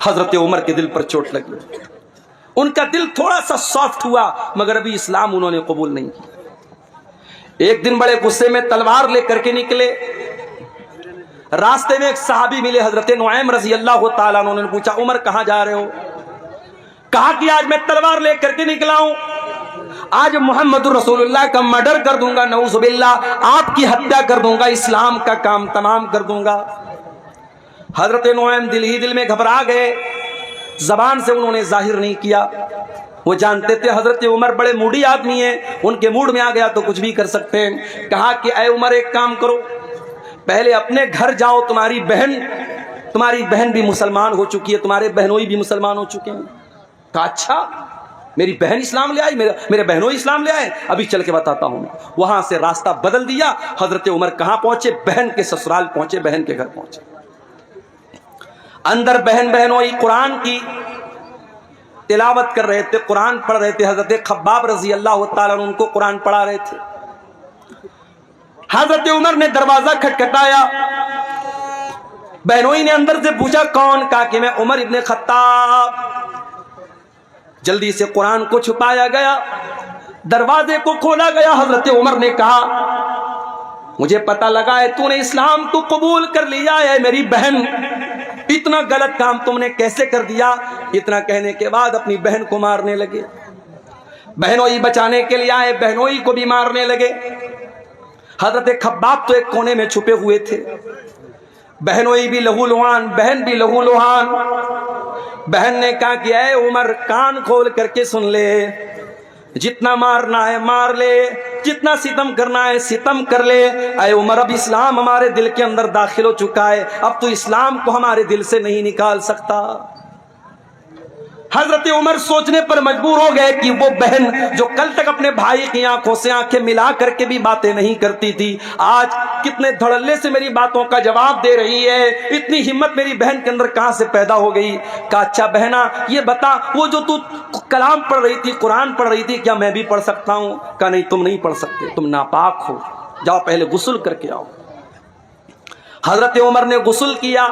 حضرت عمر کے دل پر چوٹ لگی، ان کا دل تھوڑا سا سافٹ ہوا، مگر ابھی اسلام انہوں نے قبول نہیں کیا۔ ایک دن بڑے غصے میں تلوار لے کر کے نکلے، راستے میں ایک صحابی ملے حضرت نعیم رضی اللہ تعالیٰ عنہ، نے پوچھا عمر کہاں جا رہے ہو؟ کہا کہ آج میں تلوار لے کر کے نکلا ہوں، آج محمد رسول اللہ کا مرڈر کر دوں گا، نعوذ باللہ آپ کی ہتیا کر دوں گا، اسلام کا کام تمام کر دوں گا۔ حضرت نعیم دل ہی دل میں گھبرا گئے، زبان سے انہوں نے ظاہر نہیں کیا، وہ جانتے تھے حضرت عمر بڑے موڈی آدمی ہیں، ان کے موڈ میں آ گیا تو کچھ بھی کر سکتے ہیں۔ کہا کہ اے عمر ایک کام کرو، پہلے اپنے گھر جاؤ، تمہاری بہن بھی مسلمان ہو چکی ہے، تمہارے بہنوئی بھی مسلمان ہو چکے ہیں۔ کہا اچھا میری بہن اسلام لے آئی، میرے بہنوئی اسلام لے آئے، ابھی چل کے بتاتا ہوں۔ وہاں سے راستہ بدل دیا، حضرت عمر کہاں پہنچے؟ بہن کے سسرال پہنچے، بہن کے گھر پہنچے۔ اندر بہنوئی قرآن کی تلاوت کر رہے تھے، قرآن پڑھ رہے تھے، حضرت خباب رضی اللہ تعالیٰ عنہ ان کو قرآن پڑھا رہے تھے۔ حضرت عمر نے دروازہ کھٹکھٹایا، بہنوئی نے اندر سے پوچھا کون؟ کہا کہ میں عمر ابن خطاب۔ جلدی سے قرآن کو چھپایا گیا، دروازے کو کھولا گیا۔ حضرت عمر نے کہا مجھے پتہ لگا ہے تو نے اسلام کو قبول کر لیا ہے میری بہن، اتنا غلط کام تم نے کیسے کر دیا؟ اتنا کہنے کے بعد اپنی بہن کو مارنے لگے، بہنوئی بچانے کے لیے آئے، بہنوئی کو بھی مارنے لگے۔ حضرت خباب تو ایک کونے میں چھپے ہوئے تھے، بہنوئی بھی لہو لہان، بہن بھی لہو لہان۔ بہن نے کہا کہ اے عمر کان کھول کر کے سن لے، جتنا مارنا ہے مار لے، جتنا ستم کرنا ہے ستم کر لے۔ اے عمر اب اسلام ہمارے دل کے اندر داخل ہو چکا ہے، اب تو اسلام کو ہمارے دل سے نہیں نکال سکتا۔ حضرت عمر سوچنے پر مجبور ہو گئے کہ وہ بہن جو کل تک اپنے بھائی کی آنکھوں سے آنکھیں ملا کر کے بھی باتیں نہیں کرتی تھی، آج کتنے دھڑلے سے میری باتوں کا جواب دے رہی ہے، اتنی ہمت میری بہن کے اندر کہاں سے پیدا ہو گئی؟ کہا اچھا بہنا یہ بتا، وہ جو تو کلام پڑھ رہی تھی، قرآن پڑھ رہی تھی، کیا میں بھی پڑھ سکتا ہوں؟ کہا نہیں تم نہیں پڑھ سکتے، تم ناپاک ہو، جاؤ پہلے غسل کر کے آؤ۔ حضرت عمر نے غسل کیا،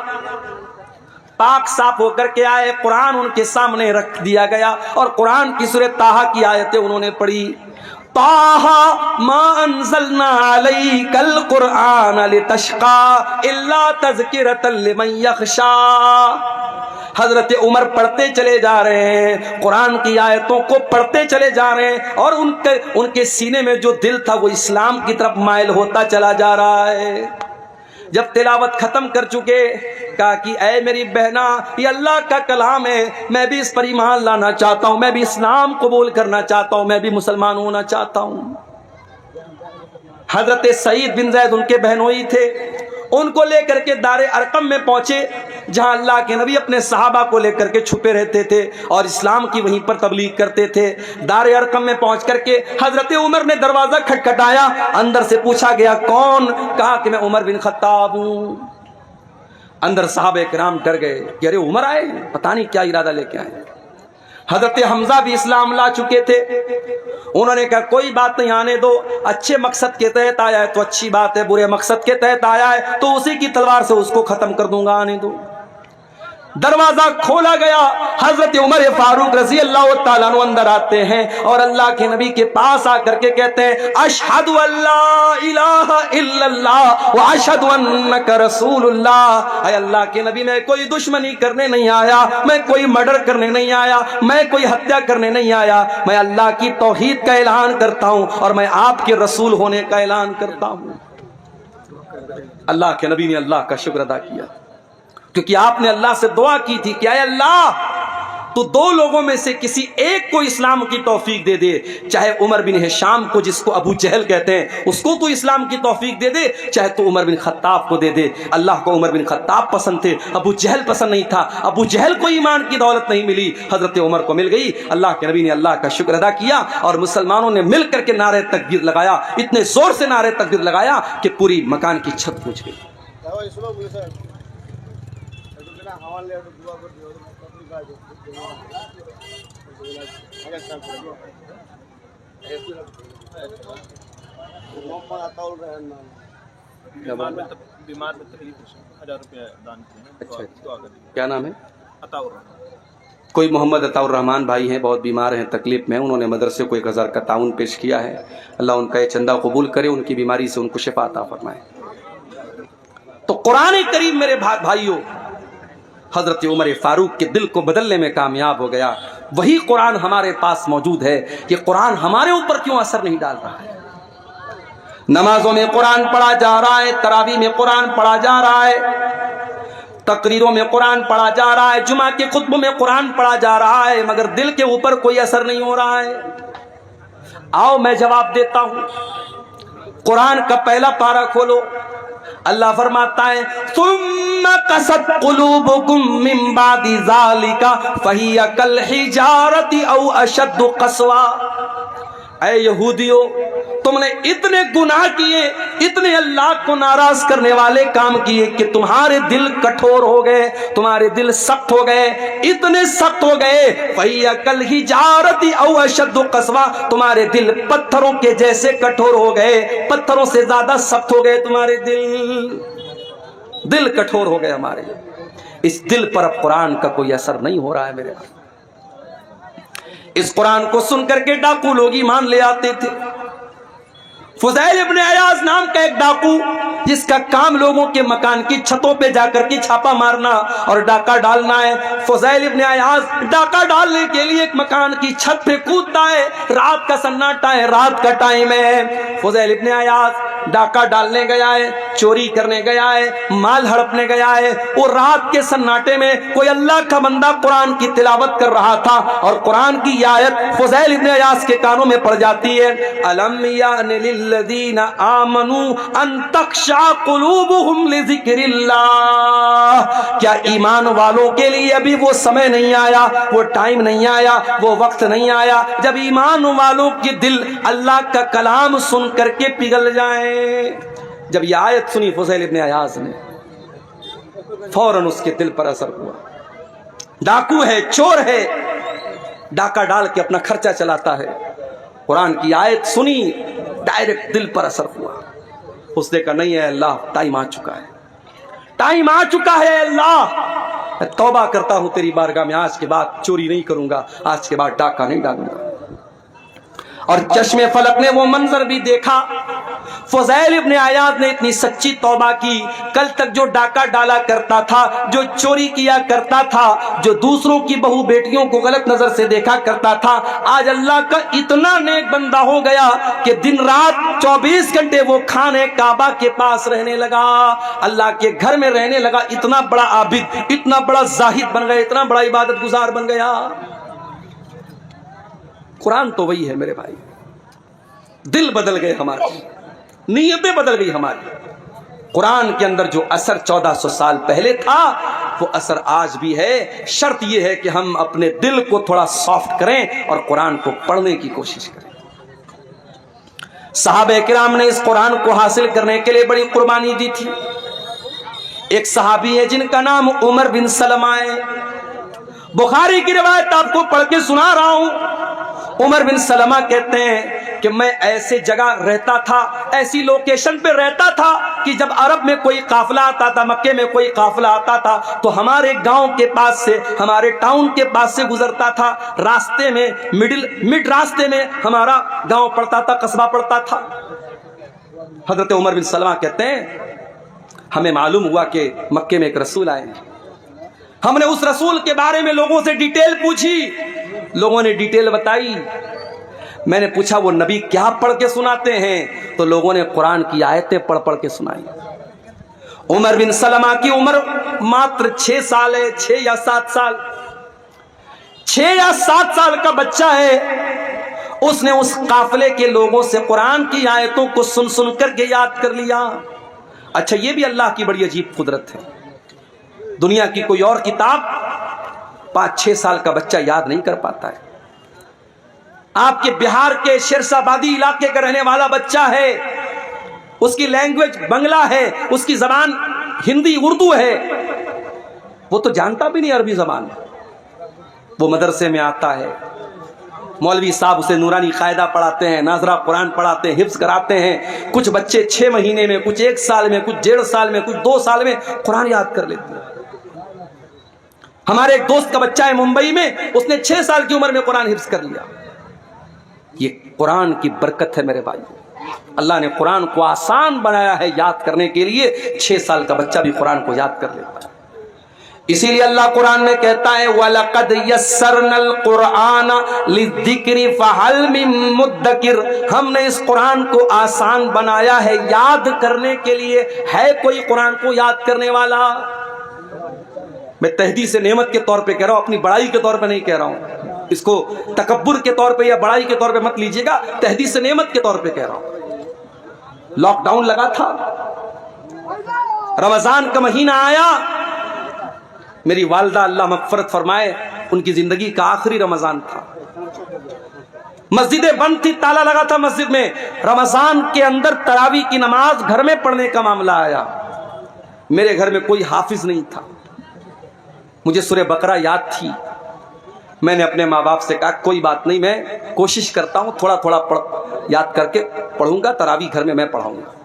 پاک صاف ہو کر کے آئے، قرآن ان کے سامنے رکھ دیا گیا اور قرآن کی سورہ طٰہٰ کی آیتیں انہوں نے پڑھی۔ طٰہٰ ما انزلنا علیک القرآن لتشقی الا تذکرۃ لمن یخشی۔ حضرت عمر پڑھتے چلے جا رہے ہیں، قرآن کی آیتوں کو پڑھتے چلے جا رہے ہیں، اور ان کے سینے میں جو دل تھا وہ اسلام کی طرف مائل ہوتا چلا جا رہا ہے۔ جب تلاوت ختم کر چکے کہا کہ اے میری بہنا یہ اللہ کا کلام ہے، میں بھی اس پر ایمان لانا چاہتا ہوں، میں بھی اسلام قبول کرنا چاہتا ہوں، میں بھی مسلمان ہونا چاہتا ہوں۔ حضرت سعید بن زید ان کے بہنوئی تھے، ان کو لے کر کے دار ارقم میں پہنچے جہاں اللہ کے نبی اپنے صحابہ کو لے کر کے چھپے رہتے تھے اور اسلام کی وہیں پر تبلیغ کرتے تھے۔ دار ارقم میں پہنچ کر کے حضرت عمر نے دروازہ کھٹکھٹایا، اندر سے پوچھا گیا کون؟ کہا کہ میں عمر بن خطاب ہوں۔ اندر صحابہ کرام ڈر گئے کہ ارے عمر آئے، پتہ نہیں کیا ارادہ لے کے آئے۔ حضرت حمزہ بھی اسلام لا چکے تھے، انہوں نے کہا کوئی بات نہیں، آنے دو، اچھے مقصد کے تحت آیا ہے تو اچھی بات ہے، برے مقصد کے تحت آیا ہے تو اسی کی تلوار سے اس کو ختم کر دوں گا، آنے دو۔ دروازہ کھولا گیا، حضرت عمر فاروق رضی اللہ تعالیٰ عنہ اندر آتے ہیں اور اللہ کے نبی کے پاس آ کر کے کہتے ہیں اشہد ان لا الہ الا اللہ واشہد انک رسول اللہ۔ اے اللہ کے نبی میں کوئی دشمنی کرنے نہیں آیا، میں کوئی مرڈر کرنے نہیں آیا، میں کوئی ہتیا کرنے نہیں آیا، میں اللہ کی توحید کا اعلان کرتا ہوں اور میں آپ کے رسول ہونے کا اعلان کرتا ہوں۔ اللہ کے نبی نے اللہ کا شکر ادا کیا، کیونکہ آپ نے اللہ سے دعا کی تھی کہ اے اللہ تو دو لوگوں میں سے کسی ایک کو اسلام کی توفیق دے دے، چاہے عمر بن ہشام کو جس کو ابو جہل کہتے ہیں اس کو تو اسلام کی توفیق دے دے، چاہے تو عمر بن خطاب کو دے دے۔ اللہ کو عمر بن خطاب پسند تھے، ابو جہل پسند نہیں تھا، ابو جہل کو ایمان کی دولت نہیں ملی، حضرت عمر کو مل گئی۔ اللہ کے نبی نے اللہ کا شکر ادا کیا اور مسلمانوں نے مل کر کے نعرہ تکبیر لگایا، اتنے زور سے نعرہ تکبیر لگایا کہ پوری مکان کی چھت پہنچ گئی۔ بیمار میں تکلیف 1000 روپے دان کیے ہیں۔ اچھا کیا نام ہے؟ کوئی محمد عطا الرحمان بھائی ہیں، بہت بیمار ہیں، تکلیف میں، انہوں نے مدرسے کو 1000 کا تعاون پیش کیا ہے. اللہ ان کا یہ چندہ قبول کرے، ان کی بیماری سے ان کو شفا عطا فرمائے. تو قرآن کریم میرے بھائیوں حضرت عمر فاروق کے دل کو بدلنے میں کامیاب ہو گیا. وہی قرآن ہمارے پاس موجود ہے. کہ قرآن ہمارے اوپر کیوں اثر نہیں ڈال رہا ہے؟ نمازوں میں قرآن پڑھا جا رہا ہے، تراویح میں قرآن پڑھا جا رہا ہے، تقریروں میں قرآن پڑھا جا رہا ہے، جمعہ کے خطبوں میں قرآن پڑھا جا رہا ہے، مگر دل کے اوپر کوئی اثر نہیں ہو رہا ہے. آؤ میں جواب دیتا ہوں. قرآن کا پہلا پارہ کھولو، اللہ فرماتا ہے ثم قست قلوبکم من بعد ذالک فہی کالحجارۃ او اشد قسوا. اے یہودیو، تم نے اتنے گناہ کیے، اتنے اللہ کو ناراض کرنے والے کام کیے کہ تمہارے دل کٹھور ہو گئے، تمہارے دل سخت ہو گئے، اتنے سخت ہو گئے. فَهِيَ كَالْحِجَارَةِ أَوْ أَشَدُّ قَسْوَةً، تمہارے دل پتھروں کے جیسے کٹھور ہو گئے، پتھروں سے زیادہ سخت ہو گئے تمہارے دل کٹھور ہو گئے ہمارے. اس دل پر اب قرآن کا کوئی اثر نہیں ہو رہا ہے میرے بھائی. اس قرآن کو سن کر کے ڈاکو لوگ ایمان لے آتے تھے. فضیل ابن عیاض نام کا ایک ڈاکو، جس کا کام لوگوں کے مکان کی چھتوں پہ جا کر کے چھاپا مارنا اور ڈاکہ ڈالنا ہے. فضیل ابن عیاض ڈاکہ ڈالنے کے لیے ایک مکان کی چھت پہ کودتا ہے. رات کا سناٹا ہے، رات کا ٹائم ہے. فضیل ابن عیاض ڈاکہ ڈالنے گیا ہے، چوری کرنے گیا ہے، مال ہڑپنے گیا ہے. وہ رات کے سناٹے میں کوئی اللہ کا بندہ قرآن کی تلاوت کر رہا تھا اور قرآن کی یہ آیت فضیل ابن عیاض کے کانوں میں پڑ جاتی ہے. الم یان للذین آمنوا ان تخشع قلوبہم لذکر اللہ. کیا ایمان والوں کے لیے ابھی وہ سمے نہیں آیا، وہ ٹائم نہیں آیا، وہ وقت نہیں آیا جب ایمان والوں کے دل اللہ کا کلام سن کر کے پگھل جائیں؟ جب یہ آیت سنی فضیل ابن عیاض نے، فوراً اس کے دل پر اثر ہوا. ڈاکو ہے، چور ہے، ڈاکہ ڈال کے اپنا خرچہ چلاتا ہے. قرآن کی آیت سنی، ڈائریکٹ دل پر اثر ہوا. اس نے کہا نہیں ہے اللہ، ٹائم آ چکا ہے، ٹائم آ چکا ہے اللہ، میں توبہ کرتا ہوں تیری بارگاہ میں، آج کے بعد چوری نہیں کروں گا، آج کے بعد ڈاکہ نہیں ڈالوں گا. اور چشم فلک نے وہ منظر بھی دیکھا. فضیل ابن عیاض نے اتنی سچی توبہ کی. کل تک جو ڈاکہ ڈالا کرتا تھا، جو چوری کیا کرتا تھا، جو دوسروں کی بہو بیٹیوں کو غلط نظر سے دیکھا کرتا تھا، آج اللہ کا اتنا نیک بندہ ہو گیا کہ دن رات 24 گھنٹے وہ خانے کعبہ کے پاس رہنے لگا، اللہ کے گھر میں رہنے لگا. اتنا بڑا عابد، اتنا بڑا زاہد بن گیا، اتنا بڑا عبادت گزار بن گیا. قرآن تو وہی ہے میرے بھائی. دل بدل گئے ہمارے، نیتیں بدل گئی ہماری. قرآن کے اندر جو اثر 1400 سال پہلے تھا وہ اثر آج بھی ہے. شرط یہ ہے کہ ہم اپنے دل کو تھوڑا سافٹ کریں اور قرآن کو پڑھنے کی کوشش کریں. صحابہ کرام نے اس قرآن کو حاصل کرنے کے لیے بڑی قربانی دی تھی. ایک صحابی ہے جن کا نام عمر بن سلمہ ہے. بخاری کی روایت آپ کو پڑھ کے سنا رہا ہوں. عمر بن سلمہ کہتے ہیں کہ میں ایسے جگہ رہتا تھا، ایسی لوکیشن پہ رہتا تھا کہ جب عرب میں کوئی قافلہ آتا تھا، مکے میں کوئی قافلہ آتا تھا تو ہمارے گاؤں کے پاس سے، ہمارے ٹاؤن کے پاس سے گزرتا تھا. راستے میں مڈ راستے میں ہمارا گاؤں پڑتا تھا، قصبہ پڑتا تھا. حضرت عمر بن سلمہ کہتے ہیں ہمیں معلوم ہوا کہ مکے میں ایک رسول آئے ہیں. ہم نے اس رسول کے بارے میں لوگوں سے ڈیٹیل پوچھی، لوگوں نے ڈیٹیل بتائی. میں نے پوچھا وہ نبی کیا پڑھ کے سناتے ہیں؟ تو لوگوں نے قرآن کی آیتیں پڑھ کے سنائی. عمر بن سلمہ کی عمر ماتر 6 سال ہے، 6 یا 7 سال، 6 یا 7 سال کا بچہ ہے. اس نے اس قافلے کے لوگوں سے قرآن کی آیتوں کو سن کر کے یاد کر لیا. اچھا یہ بھی اللہ کی بڑی عجیب قدرت ہے. دنیا کی کوئی اور کتاب 5-6 سال کا بچہ یاد نہیں کر پاتا ہے. آپ کے بہار کے شیرشاہ آبادی علاقے کا رہنے والا بچہ ہے، اس کی لینگویج بنگلہ ہے، اس کی زبان ہندی اردو ہے، وہ تو جانتا بھی نہیں عربی زبان. وہ مدرسے میں آتا ہے، مولوی صاحب اسے نورانی قاعدہ پڑھاتے ہیں، ناظرہ قرآن پڑھاتے ہیں، حفظ کراتے ہیں. کچھ بچے 6 مہینے میں، کچھ 1 سال میں، کچھ 1.5 سال میں، کچھ 2 سال میں قرآن یاد کر لیتے ہیں. ہمارے ایک دوست کا بچہ ہے ممبئی میں، اس نے 6 سال کی عمر میں قرآن حفظ کر لیا۔ یہ قرآن کی برکت ہے میرے بھائی، اللہ نے قرآن کو آسان بنایا ہے یاد کرنے کے لیے، 6 سال کا بچہ بھی قرآن کو یاد کر لیتا ہے۔ اسی لیے اللہ قرآن میں کہتا ہے وَلَقَدْ يَسَّرْنَا الْقُرْآنَ لِلذِّكْرِ فَهَلْ مِن مُدَّكِرٍ، ہم نے اس قرآن کو آسان بنایا ہے یاد کرنے کے لیے، ہے کوئی قرآن کو یاد کرنے والا؟ میں تحدیث نعمت کے طور پہ کہہ رہا ہوں، اپنی بڑائی کے طور پہ نہیں کہہ رہا ہوں، اس کو تکبر کے طور پہ یا بڑائی کے طور پہ مت لیجئے گا، تحدیث نعمت کے طور پہ کہہ رہا ہوں۔ لاک ڈاؤن لگا تھا، رمضان کا مہینہ آیا، میری والدہ اللہ مغفرت فرمائے، ان کی زندگی کا آخری رمضان تھا، مسجدیں بند تھی، تالا لگا تھا مسجد میں، رمضان کے اندر تراویح کی نماز گھر میں پڑھنے کا معاملہ آیا، میرے گھر میں کوئی حافظ نہیں تھا، مجھے سورہ بقرہ یاد تھی، میں نے اپنے ماں باپ سے کہا کوئی بات نہیں، میں کوشش کرتا ہوں تھوڑا تھوڑا یاد کر کے پڑھوں گا، تراویح گھر میں پڑھاؤں گا۔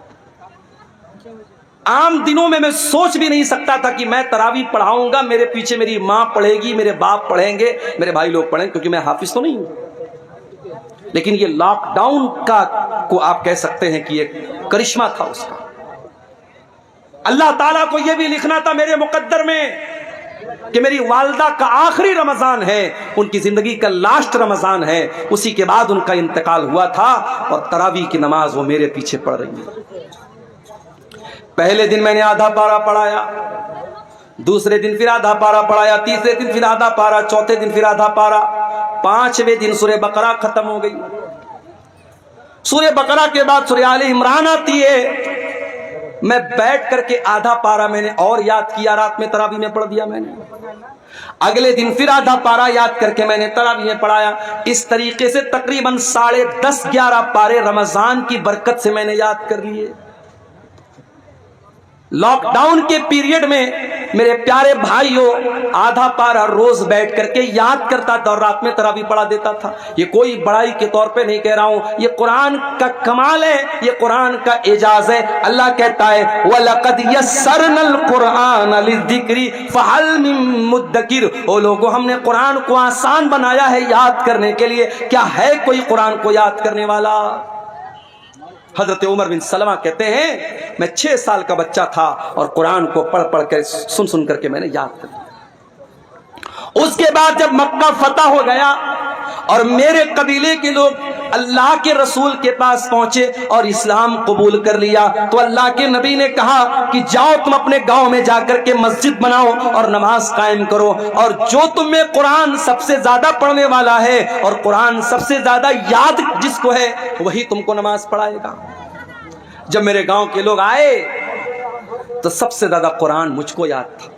عام دنوں میں سوچ بھی نہیں سکتا تھا کہ میں تراویح پڑھاؤں گا، میرے پیچھے میری ماں پڑھے گی، میرے باپ پڑھیں گے، میرے بھائی لوگ پڑھیں، کیونکہ میں حافظ تو نہیں ہوں۔ لیکن یہ لاک ڈاؤن کو آپ کہہ سکتے ہیں کہ یہ کرشمہ تھا اس کا۔ اللہ تعالیٰ کو یہ بھی لکھنا تھا میرے مقدر میں کہ میری والدہ کا آخری رمضان ہے، ان کی زندگی کا لاسٹ رمضان ہے، اسی کے بعد ان کا انتقال ہوا تھا، اور تراویح کی نماز وہ میرے پیچھے پڑھ رہی ہے۔ پہلے دن میں نے آدھا پارا پڑھایا، دوسرے دن پھر آدھا پارا پڑھایا، تیسرے دن پھر آدھا پارا، چوتھے دن پھر آدھا پارا، 5ویں دن سورہ بقرہ ختم ہو گئی۔ سورہ بقرہ کے بعد سورہ آل عمران آتی ہے، میں بیٹھ کر کے آدھا پارا میں نے اور یاد کیا، رات میں تراویح میں پڑھ دیا میں نے، اگلے دن پھر آدھا پارا یاد کر کے میں نے تراویح میں پڑھایا، اس طریقے سے تقریباً 10:30 11 پارے رمضان کی برکت سے میں نے یاد کر لیے۔ لاک ڈاؤن کے پیریڈ میں میرے پیارے بھائیوں آدھا پارا روز بیٹھ کر کے یاد کرتا تھا اور رات میں تراویح پڑھا دیتا تھا۔ یہ کوئی بڑائی کے طور پہ نہیں کہہ رہا ہوں، یہ قرآن کا کمال ہے، یہ قرآن کا اعجاز ہے۔ اللہ کہتا ہے وَلَقَدْ يَسَّرْنَا الْقُرْآنَ لِلذِّكْرِ فَهَلْ مِن مُدَّكِرٍ، او لوگوں ہم نے قرآن کو آسان بنایا ہے یاد کرنے کے لیے، کیا ہے کوئی قرآن کو یاد کرنے والا؟ حضرت عمر بن سلمہ کہتے ہیں میں 6 سال کا بچہ تھا اور قرآن کو پڑھ پڑھ کر سن کر کے میں نے یاد کر لیا۔ اس کے بعد جب مکہ فتح ہو گیا اور میرے قبیلے کے لوگ اللہ کے رسول کے پاس پہنچے اور اسلام قبول کر لیا، تو اللہ کے نبی نے کہا کہ جاؤ تم اپنے گاؤں میں جا کر کے مسجد بناؤ اور نماز قائم کرو، اور جو تم میں قرآن سب سے زیادہ پڑھنے والا ہے اور قرآن سب سے زیادہ یاد جس کو ہے وہی تم کو نماز پڑھائے گا۔ جب میرے گاؤں کے لوگ آئے تو سب سے زیادہ قرآن مجھ کو یاد تھا،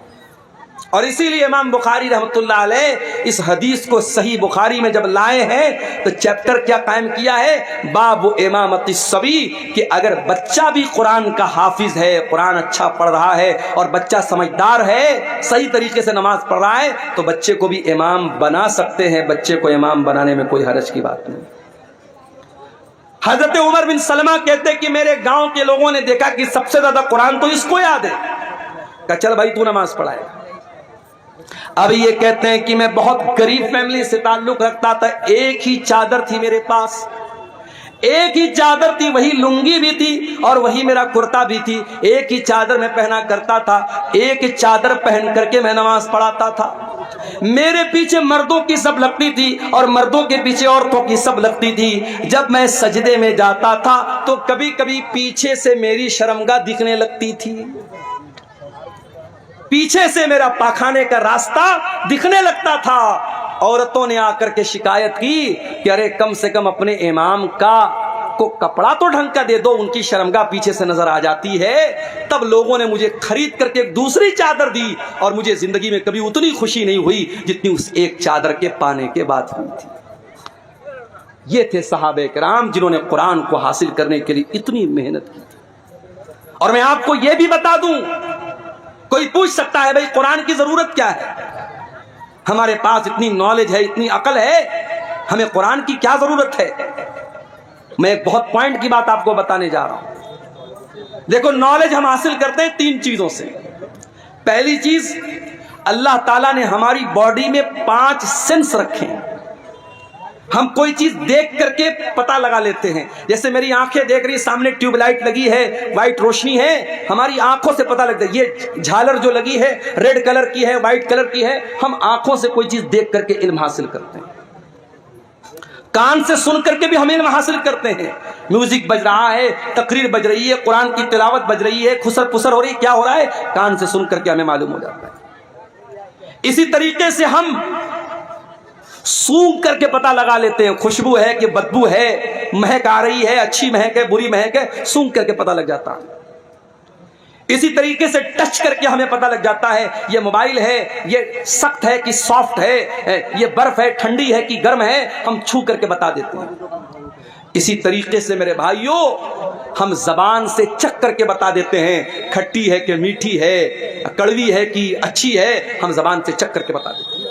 اور اسی لیے امام بخاری رحمۃ اللہ علیہ اس حدیث کو صحیح بخاری میں جب لائے ہیں تو چیپٹر کیا قائم کیا ہے، باب امامت الصبی، کہ اگر بچہ بھی قرآن کا حافظ ہے، قرآن اچھا پڑھ رہا ہے اور بچہ سمجھدار ہے، صحیح طریقے سے نماز پڑھ رہا ہے، تو بچے کو بھی امام بنا سکتے ہیں، بچے کو امام بنانے میں کوئی حرج کی بات نہیں۔ حضرت عمر بن سلمہ کہتے کہ میرے گاؤں کے لوگوں نے دیکھا کہ سب سے زیادہ قرآن تو اس کو یاد ہے، کہا چل بھائی تو نماز پڑھائے۔ اب یہ کہتے ہیں کہ میں بہت غریب فیملی سے تعلق رکھتا تھا، ایک ہی چادر تھی میرے پاس، ایک ہی چادر تھی، وہی لنگی بھی تھی اور وہی میرا کرتا بھی تھی، ایک ہی چادر میں پہنا کرتا تھا، ایک چادر پہن کر کے میں نماز پڑھاتا تھا۔ میرے پیچھے مردوں کی سب لگتی تھی اور مردوں کے پیچھے عورتوں کی سب لگتی تھی۔ جب میں سجدے میں جاتا تھا تو کبھی کبھی پیچھے سے میری شرمگاہ دکھنے لگتی تھی، پیچھے سے میرا پاخانے کا راستہ دکھنے لگتا تھا۔ عورتوں نے آ کر کے شکایت کی کہ ارے کم سے کم اپنے امام کو کپڑا تو ڈھنگ کا دے دو، ان کی شرمگاہ پیچھے سے نظر آ جاتی ہے۔ تب لوگوں نے مجھے خرید کر کے ایک دوسری چادر دی، اور مجھے زندگی میں کبھی اتنی خوشی نہیں ہوئی جتنی اس ایک چادر کے پانے کے بعد ہوئی تھی۔ یہ تھے صحابہ کرام جنہوں نے قرآن کو حاصل کرنے کے لیے اتنی محنت کی تھی۔ اور میں آپ کو یہ بھی بتا دوں، کوئی پوچھ سکتا ہے بھائی قرآن کی ضرورت کیا ہے، ہمارے پاس اتنی نالج ہے، اتنی عقل ہے، ہمیں قرآن کی کیا ضرورت ہے؟ میں ایک بہت پوائنٹ کی بات آپ کو بتانے جا رہا ہوں۔ دیکھو نالج ہم حاصل کرتے ہیں 3 چیزوں سے۔ پہلی چیز اللہ تعالیٰ نے ہماری باڈی میں 5 سینس رکھے ہیں. ہم کوئی چیز دیکھ کر کے پتہ لگا لیتے ہیں. جیسے میری آنکھیں دیکھ رہی، سامنے ٹیوب لائٹ لگی ہے، وائٹ روشنی ہے، ہماری آنکھوں سے پتہ لگتا ہے. یہ جھالر جو لگی ہے ریڈ کلر کی ہے، وائٹ کلر کی ہے. ہم آنکھوں سے کوئی چیز دیکھ کر کے علم حاصل کرتے ہیں. کان سے سن کر کے بھی ہم علم حاصل کرتے ہیں. میوزک بج رہا ہے، تقریر بج رہی ہے، قرآن کی تلاوت بج رہی ہے، خسر پسر ہو رہی ہے، کیا ہو رہا ہے؟ کان سے سن کر کے ہمیں معلوم ہو جاتا ہے. اسی طریقے سے ہم سونگھ کر کے پتہ لگا لیتے ہیں، خوشبو ہے کہ بدبو ہے، مہک آ رہی ہے، اچھی مہک ہے، بری مہک ہے، سونگھ کر کے پتہ لگ جاتا ہے. اسی طریقے سے ٹچ کر کے ہمیں پتہ لگ جاتا ہے یہ موبائل ہے، یہ سخت ہے کہ سافٹ ہے، یہ برف ہے، ٹھنڈی ہے کہ گرم ہے، ہم چھو کر کے بتا دیتے ہیں. اسی طریقے سے میرے بھائیوں ہم زبان سے چکھ کر کے بتا دیتے ہیں کھٹی ہے کہ میٹھی ہے، کڑوی ہے کہ اچھی ہے، ہم زبان سے چکھ کر کے بتا دیتے ہیں.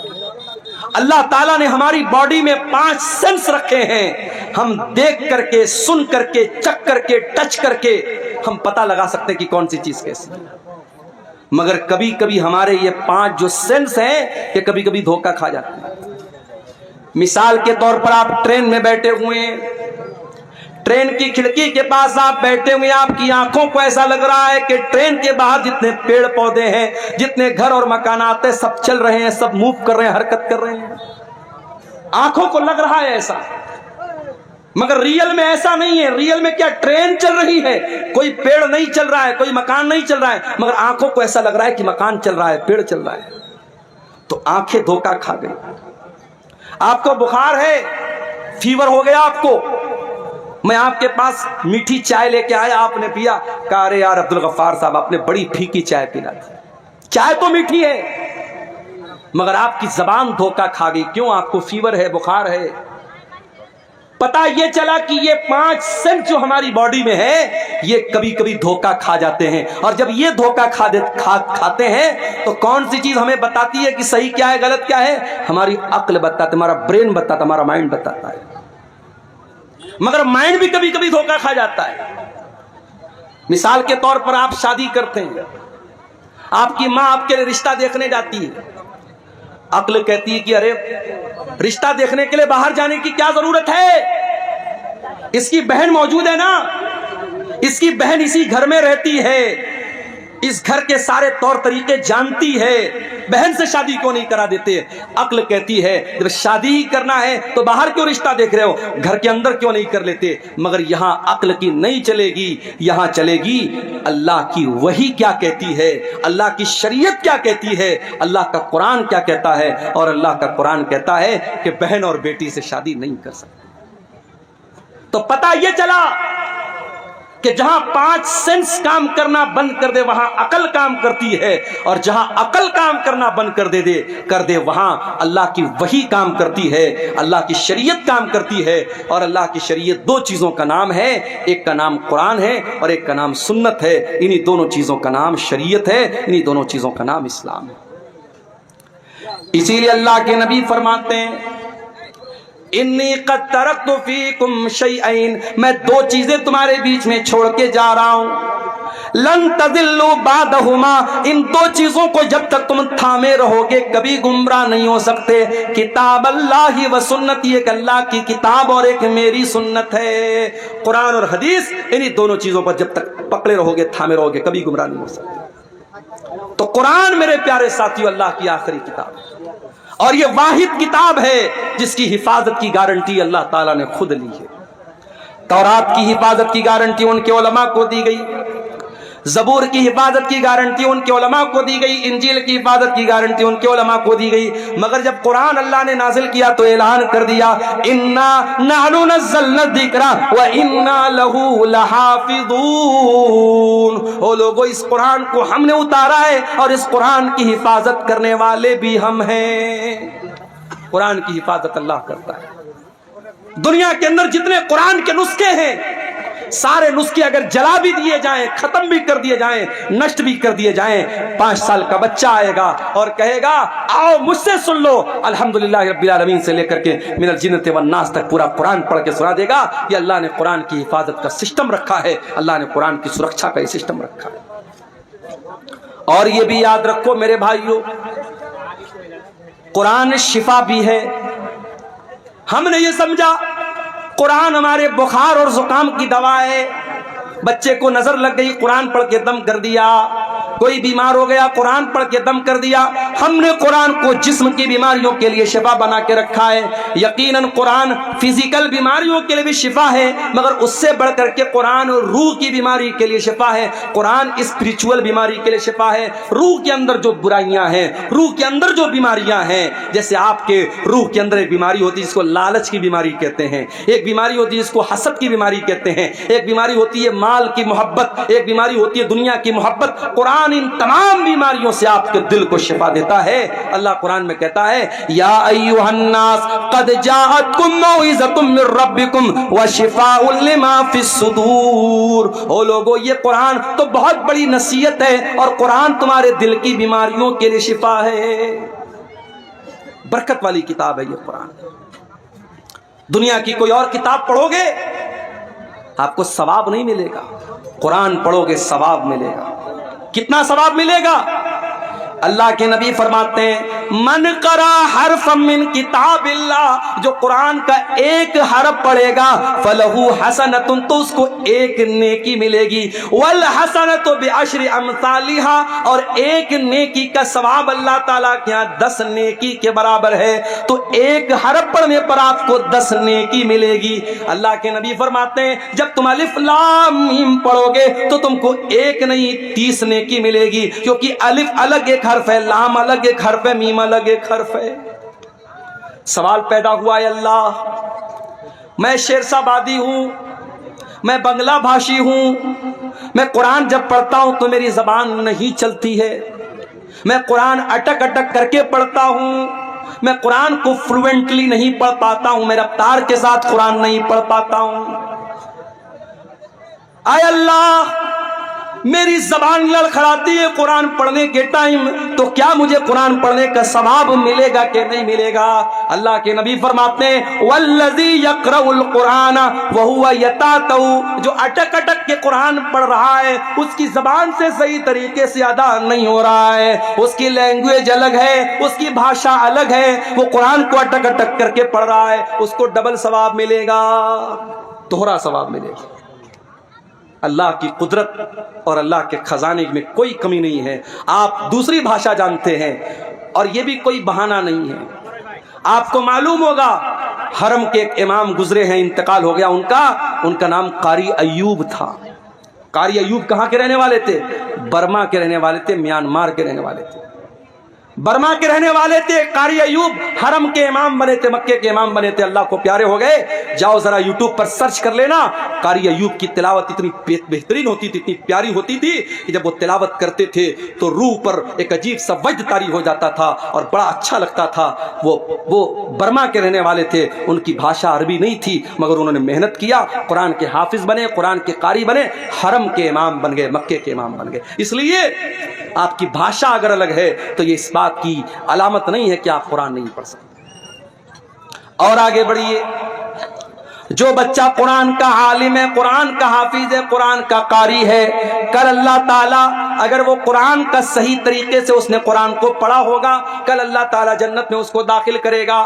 اللہ تعالیٰ نے ہماری باڈی میں 5 سینس رکھے ہیں. ہم دیکھ کر کے، سن کر کے، چکھ کر کے، ٹچ کر کے ہم پتہ لگا سکتے ہیں کہ کون سی چیز کیسی ہے. مگر کبھی کبھی ہمارے یہ 5 جو سینس ہیں یہ کبھی کبھی دھوکہ کھا جاتے ہیں. مثال کے طور پر آپ ٹرین میں بیٹھے ہوئے ہیں، ٹرین کی کھڑکی کے پاس آپ بیٹھے ہوئے، آپ کی آنکھوں کو ایسا لگ رہا ہے کہ ٹرین کے باہر جتنے پیڑ پودے ہیں، جتنے گھر اور مکانات ہیں، سب چل رہے ہیں، سب موو کر رہے ہیں، حرکت کر رہے ہیں. آنکھوں کو لگ رہا ہے ایسا، مگر ریئل میں ایسا نہیں ہے. ریئل میں کیا ٹرین چل رہی ہے، کوئی پیڑ نہیں چل رہا ہے، کوئی مکان نہیں چل رہا ہے، مگر آنکھوں کو ایسا لگ رہا ہے کہ مکان چل رہا ہے، پیڑ چل رہا ہے. تو آنکھیں دھوکہ کھا گئی. آپ کو بخار ہے، فیور ہو گیا آپ کو، میں آپ کے پاس میٹھی چائے لے کے آیا، آپ نے پیا، کہا ارے یار عبدالغفار صاحب آپ نے بڑی پھیکی چائے پلا تھی. چائے تو میٹھی ہے مگر آپ کی زبان دھوکہ کھا گئی. کیوں؟ آپ کو فیور ہے، بخار ہے. پتا یہ چلا کہ یہ 5 سینس جو ہماری باڈی میں ہے یہ کبھی کبھی دھوکہ کھا جاتے ہیں. اور جب یہ دھوکہ کھاتے ہیں تو کون سی چیز ہمیں بتاتی ہے کہ صحیح کیا ہے، غلط کیا ہے؟ ہماری عقل بتاتا ہے، ہمارا برین بتاتا ہے، ہمارا مائنڈ بتاتا ہے. مگر مائنڈ بھی کبھی کبھی دھوکہ کھا جاتا ہے. مثال کے طور پر آپ شادی کرتے ہیں، آپ کی ماں آپ کے لیے رشتہ دیکھنے جاتی ہے. عقل کہتی ہے کہ ارے رشتہ دیکھنے کے لیے باہر جانے کی کیا ضرورت ہے، اس کی بہن موجود ہے نا، اس کی بہن اسی گھر میں رہتی ہے، اس گھر کے سارے طور طریقے جانتی ہے، بہن سے شادی کیوں نہیں کرا دیتے؟ عقل کہتی ہے جب شادی ہی کرنا ہے تو باہر کیوں رشتہ دیکھ رہے ہو، گھر کے اندر کیوں نہیں کر لیتے؟ مگر یہاں عقل کی نہیں چلے گی، یہاں چلے گی اللہ کی وحی کیا کہتی ہے، اللہ کی شریعت کیا کہتی ہے، اللہ کا قرآن کیا کہتا ہے. اور اللہ کا قرآن کہتا ہے کہ بہن اور بیٹی سے شادی نہیں کر سکتے. تو پتہ یہ چلا کہ جہاں 5 سینس کام کرنا بند کر دے وہاں عقل کام کرتی ہے، اور جہاں عقل کام کرنا بند کر دے وہاں اللہ کی وحی کام کرتی ہے، اللہ کی شریعت کام کرتی ہے. اور اللہ کی شریعت 2 چیزوں کا نام ہے، ایک کا نام قرآن ہے اور ایک کا نام سنت ہے. انہی دونوں چیزوں کا نام شریعت ہے، انہی دونوں چیزوں کا نام اسلام ہے. اسی لیے اللہ کے نبی فرماتے ہیں انی قد ترکت فیکم شیئین، میں 2 چیزیں تمہارے بیچ میں چھوڑ کے جا رہا ہوں، لن تضلوا بعدہما، ان 2 چیزوں کو جب تک تم تھامے رہو گے کبھی گمراہ نہیں ہو سکتے. کتاب اللہ و سنت، ایک اللہ کی کتاب اور ایک میری سنت ہے. قرآن اور حدیث، انہی دونوں چیزوں پر جب تک پکڑے رہو گے، تھامے رہو گے، کبھی گمراہ نہیں ہو سکتے. تو قرآن میرے پیارے ساتھیو اللہ کی آخری کتاب ہے، اور یہ واحد کتاب ہے جس کی حفاظت کی گارنٹی اللہ تعالیٰ نے خود لی ہے. تورات کی حفاظت کی گارنٹی ان کے علماء کو دی گئی، زبور کی حفاظت کی گارنٹی ان کے علماء کو دی گئی، انجیل کی حفاظت کی گارنٹی ان کے علماء کو دی گئی. مگر جب قرآن اللہ نے نازل کیا تو اعلان کر دیا انا نحن نزلنا الذکر وانا لہ لحافظون. او لوگو اس قرآن کو ہم نے اتارا ہے اور اس قرآن کی حفاظت کرنے والے بھی ہم ہیں. قرآن کی حفاظت اللہ کرتا ہے. دنیا کے اندر جتنے قرآن کے نسخے ہیں سارے نسخے اگر جلا بھی دیے جائیں، ختم بھی کر دیے جائیں، نشٹ بھی کر دیے جائیں، 5 سال کا بچہ آئے گا اور کہے گا آؤ مجھ سے سن لو، الحمدللہ رب العالمین سے لے کر کے من الجنۃ والناس تک پورا قرآن پڑھ کے سنا دے گا. یہ اللہ نے قرآن کی حفاظت کا سسٹم رکھا ہے، اللہ نے قرآن کی سرکشا کا یہ سسٹم رکھا ہے. اور یہ بھی یاد رکھو میرے بھائیوں، قرآن شفا بھی ہے. ہم نے یہ سمجھا قرآن ہمارے بخار اور زکام کی دوا ہے. بچے کو نظر لگ گئی, قرآن پڑھ کے دم کر دیا. کوئی بیمار ہو گیا, قرآن پڑھ کے دم کر دیا. ہم نے قرآن کو جسم کی بیماریوں کے لیے شفا بنا کے رکھا ہے. یقیناً قرآن فزیکل بیماریوں کے لیے بھی شفا ہے, مگر اس سے بڑھ کر کے قرآن روح کی بیماری کے لیے شفا ہے. قرآن اسپریچول بیماری کے لیے شفا ہے. روح کے اندر جو برائیاں ہیں, روح کے اندر جو بیماریاں ہیں, جیسے آپ کے روح کے اندر ایک بیماری ہوتی ہے جس کو لالچ کی بیماری کہتے ہیں, ایک بیماری ہوتی ہے جس کو حسد کی بیماری کہتے ہیں, ایک بیماری ہوتی ہے مال کی محبت, ایک بیماری ہوتی ہے دنیا کی محبت. قرآن ان تمام بیماریوں سے آپ کے دل کو شفا دیتا ہے. اللہ قرآن میں کہتا ہے یا ایھا الناس قد جاءتکم موعظۃ من ربکم وشفاء لما فی الصدور. او لوگو, یہ قرآن تو بہت بڑی نصیحت ہے اور قرآن تمہارے دل کی بیماریوں کے لیے شفا ہے. برکت والی کتاب ہے یہ قرآن. دنیا کی کوئی اور کتاب پڑھو گے آپ کو ثواب نہیں ملے گا, قرآن پڑھو گے ثواب ملے گا. کتنا ثواب ملے گا؟ اللہ کے نبی فرماتے ہیں من قرأ حرفا من کتاب اللہ, جو قرآن کا ایک حرف پڑھے گا فلہ حسنۃ, تو اس کو ایک نیکی ملے گی. والحسنۃ بعشر امثالها, اور ایک نیکی کا ثواب اللہ تعالیٰ کے یہاں 10 نیکی کے برابر ہے. تو ایک حرف پڑھنے پر آپ کو 10 نیکی ملے گی. اللہ کے نبی فرماتے ہیں جب تم الف لام میم پڑھو گے تو تم کو ایک نہیں 30 نیکی ملے گی, کیونکہ الف الگ ایک حرف ہے, لام الگ ایک حرف ہے, میم الگ ایک حرف ہے. سوال پیدا ہوا ہے اللہ, میں شیرشاہ آبادی ہوں, میں بنگلہ بھاشی ہوں, میں قرآن جب پڑھتا ہوں تو میری زبان نہیں چلتی ہے, میں قرآن اٹک اٹک کر کے پڑھتا ہوں, میں قرآن کو فلوئنٹلی نہیں پڑھ پاتا ہوں, میں رفتار کے ساتھ قرآن نہیں پڑھ پاتا ہوں. اے اللہ, میری زبان لڑکھڑاتی ہے قرآن پڑھنے کے ٹائم, تو کیا مجھے قرآن پڑھنے کا ثواب ملے گا کہ نہیں ملے گا؟ اللہ کے نبی فرماتے ہیں والذی یقرأ القرآن وہو یتاتہ, جو اٹک اٹک کے قرآن پڑھ رہا ہے اس کی زبان سے صحیح طریقے سے ادا نہیں ہو رہا ہے, اس کی لینگویج الگ ہے, اس کی بھاشا الگ ہے, وہ قرآن کو اٹک اٹک کر کے پڑھ رہا ہے, اس کو ڈبل ثواب ملے گا, دوہرا ثواب ملے گا. اللہ کی قدرت اور اللہ کے خزانے میں کوئی کمی نہیں ہے. آپ دوسری بھاشا جانتے ہیں اور یہ بھی کوئی بہانہ نہیں ہے. آپ کو معلوم ہوگا حرم کے ایک امام گزرے ہیں, انتقال ہو گیا ان کا نام قاری ایوب تھا. قاری ایوب کہاں کے رہنے والے تھے؟ برما کے رہنے والے تھے, میانمار کے رہنے والے تھے, برما کے رہنے والے تھے. قاری ایوب حرم کے امام بنے تھے, مکے کے امام بنے تھے, اللہ کو پیارے ہو گئے. جاؤ ذرا یوٹیوب پر سرچ کر لینا, قاری ایوب کی تلاوت اتنی بہترین ہوتی تھی, اتنی پیاری ہوتی تھی کہ جب وہ تلاوت کرتے تھے تو روح پر ایک عجیب سا وجد طاری ہو جاتا تھا اور بڑا اچھا لگتا تھا. وہ برما کے رہنے والے تھے, ان کی بھاشا عربی نہیں تھی, مگر انہوں نے محنت کیا, قرآن کے حافظ بنے, قرآن کے قاری بنے, حرم کے امام بن گئے, مکے کے امام بن گئے. اس لیے آپ کی بھاشا اگر الگ ہے تو یہ اس بات کی علامت نہیں ہے کہ آپ قرآن نہیں پڑھ سکتے. اور آگے بڑھیے, جو بچہ قرآن کا عالم ہے, قرآن کا حافظ ہے, قرآن کا قاری ہے, کل اللہ تعالیٰ اگر وہ قرآن کا صحیح طریقے سے اس نے قرآن کو پڑھا ہوگا, کل اللہ تعالیٰ جنت میں اس کو داخل کرے گا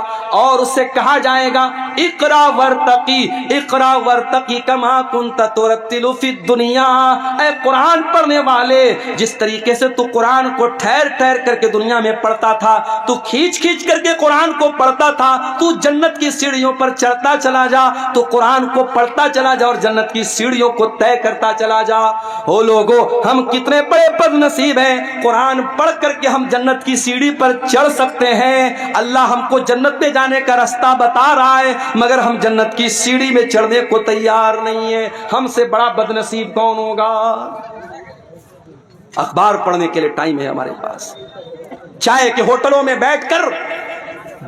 اور اس سے کہا جائے گا اقرا ورتقی, اقرا ورتقی کما کنت ترتل فی الدنیا. اے قرآن پڑھنے والے, جس طریقے سے تو قرآن کو ٹھہر ٹھہر کر کے دنیا میں پڑھتا تھا, تو کھینچ کھینچ کر کے قرآن کو پڑھتا تھا, تو جنت کی سیڑھیوں پر چڑھتا چلا جا, تو قرآن کو پڑھتا چلا جا اور جنت کی سیڑھیوں کو طے کرتا چلا جا. او لوگو, ہم کتنے بڑے بد نصیب ہیں, قرآن پڑھ کر کے ہم جنت کی سیڑھی پر چڑھ سکتے ہیں. اللہ ہم کو جنت میں جانے کا راستہ بتا رہا ہے, مگر ہم جنت کی سیڑھی میں چڑھنے کو تیار نہیں ہے. ہم سے بڑا بد نصیب کون ہوگا؟ اخبار پڑھنے کے لیے ٹائم ہے ہمارے پاس, چائے کے ہوٹلوں میں بیٹھ کر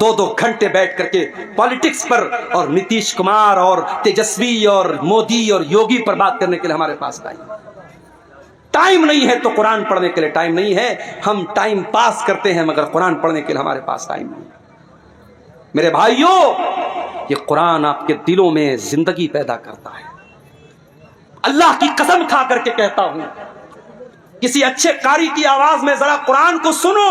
2-2 گھنٹے بیٹھ کر کے پالیٹکس پر اور نتیش کمار اور تیجسوی اور مودی اور یوگی پر بات کرنے کے لیے ہمارے پاس ٹائم نہیں ہے. تو قرآن پڑھنے کے لیے ٹائم نہیں ہے. ہم ٹائم پاس کرتے ہیں مگر قرآن پڑھنے کے لیے ہمارے پاس ٹائم نہیں ہے. میرے بھائیوں, یہ قرآن آپ کے دلوں میں زندگی پیدا کرتا ہے. اللہ کی قسم کھا کر کے کہتا ہوں, کسی اچھے قاری کی آواز میں ذرا قرآن کو سنو,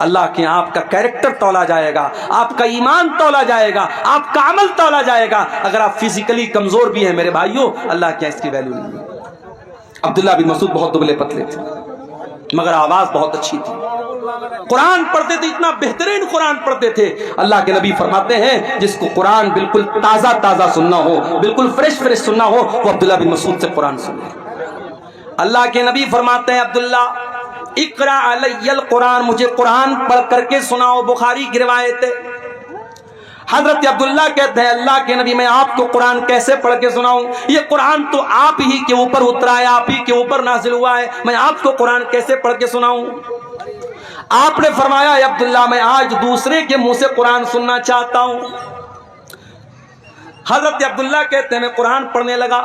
اللہ کے آپ کا کیریکٹر تولا جائے گا، آپ کا ایمان تولا جائے گا، آپ کا عمل تولا جائے گا۔ اگر آپ فزیکلی کمزور بھی ہیں میرے بھائیوں، اللہ کیا اس کی ویلیو نہیں ہے۔ عبداللہ بن مسعود بہت دبلے پتلے تھے مگر آواز بہت اچھی تھی، قرآن پڑھتے تھے، اتنا بہترین قرآن پڑھتے تھے۔ اللہ کے نبی فرماتے ہیں جس کو قرآن بالکل تازہ تازہ سننا ہو، بالکل فریش فریش سننا ہو، وہ عبداللہ بن مسعود سے قرآن سنے۔ اللہ کے نبی فرماتے ہیں عبداللہ اقرا علی القرآن، مجھے قرآن پڑھ کر کے سناؤ، بخاری کی روایت ہے۔ حضرت عبداللہ کہتے ہیں اللہ کے نبی میں آپ کو قرآن کیسے پڑھ کے سناؤں، یہ قرآن تو آپ ہی کے اوپر اترا ہے، آپ ہی کے اوپر نازل ہوا ہے، میں آپ کو قرآن کیسے پڑھ کے سناؤں؟ آپ نے فرمایا اے عبداللہ میں آج دوسرے کے منہ سے قرآن سننا چاہتا ہوں۔ حضرت عبداللہ کہتے ہیں میں قرآن پڑھنے لگا،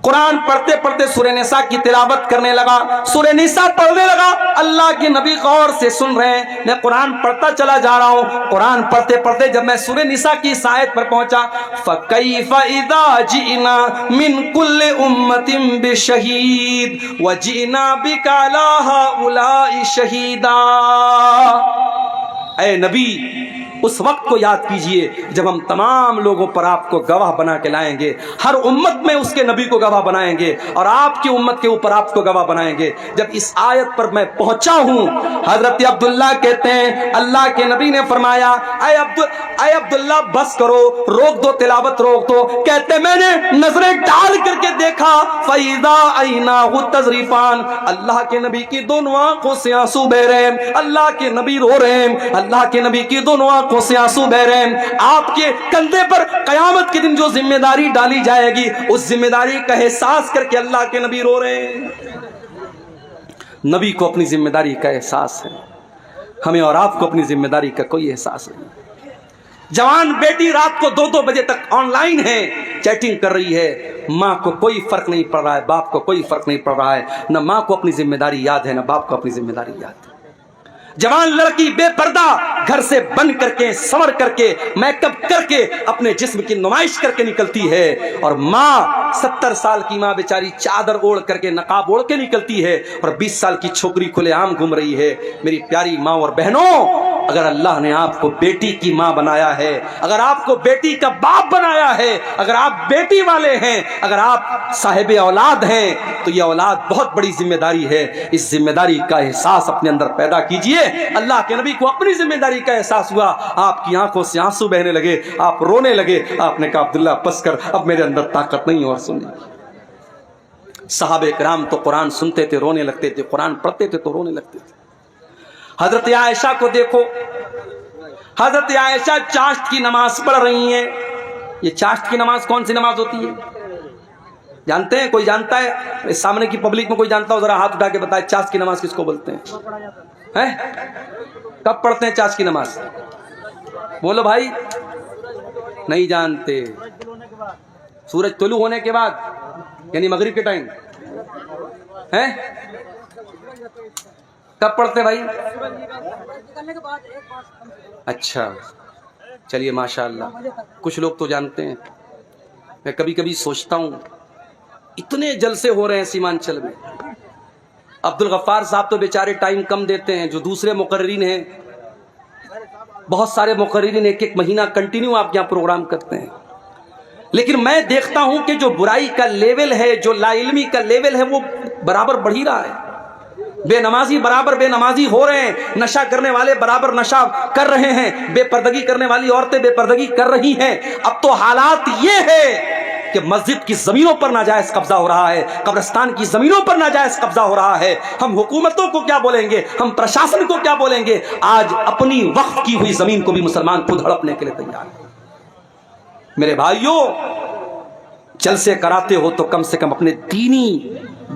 قرآن پڑھتے پڑھتے سورہ نساء کی تلاوت کرنے لگا، سورہ نساء پڑھنے لگا، اللہ کے نبی غور سے سن رہے ہیں، میں قرآن پڑھتا چلا جا رہا ہوں۔ قرآن پڑھتے پڑھتے جب میں سورہ نساء کی اس آیت پر پہنچا، فَكَيْفَ إِذَا جِئْنَا مِن كُلِّ أُمَّةٍ بِشَهِيدٍ وَجِئْنَا بِكَ عَلَىٰ هَٰؤُلَاءِ شَهِيدًا۔ اے نبی اس وقت کو یاد کیجئے جب ہم تمام لوگوں پر آپ کو گواہ بنا کے لائیں گے، ہر امت میں اس کے نبی کو گواہ بنائیں گے اور آپ کی امت کے اوپر آپ کو گواہ بنائیں گے۔ جب اس آیت پر میں پہنچا ہوں، حضرت عبداللہ کہتے ہیں اللہ کے نبی نے فرمایا اے عبداللہ بس کرو، روک دو تلاوت، روک دو۔ کہتے میں نے نظریں ڈال کر کے دیکھا فَإِذَا عَيْنَاهُ تَذْرِفَانِ، اللہ کے نبی کی دونوں آنکھوں سے آنسو بہ رہے ہیں، اللہ کے نبی رو رہے ہیں، اللہ کے نبی کی دونوں آنکھوں سے آنسو بہ رہے ہیں۔ آپ کے کندھے پر قیامت کے دن جو ذمہ داری ڈالی جائے گی، اس ذمہ داری کا احساس کر کے اللہ کے نبی رو رہے ہیں۔ نبی کو اپنی ذمہ داری کا احساس ہے، ہمیں اور آپ کو اپنی ذمہ داری کا کوئی احساس نہیں۔ جوان بیٹی رات کو 2-2 بجے تک آن لائن ہے، چیٹنگ کر رہی ہے، ماں کو کوئی فرق نہیں پڑ رہا ہے، باپ کو کوئی فرق نہیں پڑ رہا ہے، نہ ماں کو اپنی ذمہ داری یاد ہے، نہ باپ کو اپنی ذمہ داری یاد ہے۔ جوان لڑکی بے پردہ گھر سے بن کر کے، سنور کر کے، میک اپ کر کے اپنے جسم کی نمائش کر کے نکلتی ہے، اور ماں 70 سال کی ماں بیچاری چادر اوڑھ کر کے، نقاب اوڑھ کے نکلتی ہے، اور 20 سال کی چھوکری کھلے عام گھوم رہی ہے۔ میری پیاری ماں اور بہنوں، اگر اللہ نے آپ کو بیٹی کی ماں بنایا ہے، اگر آپ کو بیٹی کا باپ بنایا ہے، اگر آپ بیٹی والے ہیں، اگر آپ صاحب اولاد ہیں، تو یہ اولاد بہت بڑی ذمہ داری ہے۔ اس ذمہ داری کا احساس اپنے اندر پیدا کیجئے۔ اللہ کے نبی کو اپنی ذمہ داری کا احساس ہوا، آپ کی آنکھوں سے آنسو بہنے لگے، آپ رونے لگے، آپ نے کہا عبداللہ بس کر، اب میرے اندر طاقت نہیں اور سننے۔ صحابہ کرام تو قرآن سنتے تھے رونے لگتے تھے، قرآن پڑھتے تھے تو رونے لگتے تھے۔ حضرت عائشہ کو دیکھو، حضرت عائشہ چاشت کی نماز پڑھ رہی ہیں۔ یہ چاشت کی نماز کون سی نماز ہوتی ہے جانتے ہیں؟ کوئی جانتا ہے؟ اس سامنے کی پبلک میں کوئی جانتا ہو ذرا ہاتھ اٹھا کے بتائے چاشت کی نماز کس کو بولتے ہیں؟ کب پڑھتے ہیں چاشت کی نماز؟ بولو بھائی، نہیں جانتے؟ سورج طلوع ہونے کے بعد یعنی مغرب کے ٹائم ہے؟ کب پڑھتے بھائی؟ اچھا چلیے ماشاءاللہ، کچھ لوگ تو جانتے ہیں۔ میں کبھی کبھی سوچتا ہوں اتنے جلسے ہو رہے ہیں سیمانچل میں، عبد الغفار صاحب تو بیچارے ٹائم کم دیتے ہیں، جو دوسرے مقررین ہیں بہت سارے مقررین ایک ایک مہینہ کنٹینیو آپ یہاں پروگرام کرتے ہیں، لیکن میں دیکھتا ہوں کہ جو برائی کا لیول ہے، جو لا علمی کا لیول ہے، وہ برابر بڑھ ہی رہا ہے۔ بے نمازی برابر بے نمازی ہو رہے ہیں، نشہ کرنے والے برابر نشہ کر رہے ہیں، بے پردگی کرنے والی عورتیں بے پردگی کر رہی ہیں۔ اب تو حالات یہ ہے کہ مسجد کی زمینوں پر ناجائز قبضہ ہو رہا ہے، قبرستان کی زمینوں پر ناجائز قبضہ ہو رہا ہے۔ ہم حکومتوں کو کیا بولیں گے؟ ہم پرشاسن کو کیا بولیں گے؟ آج اپنی وقف کی ہوئی زمین کو بھی مسلمان خود ہڑپنے کے لیے تیار ہے۔ میرے بھائیوں، جلسے کراتے ہو تو کم سے کم اپنے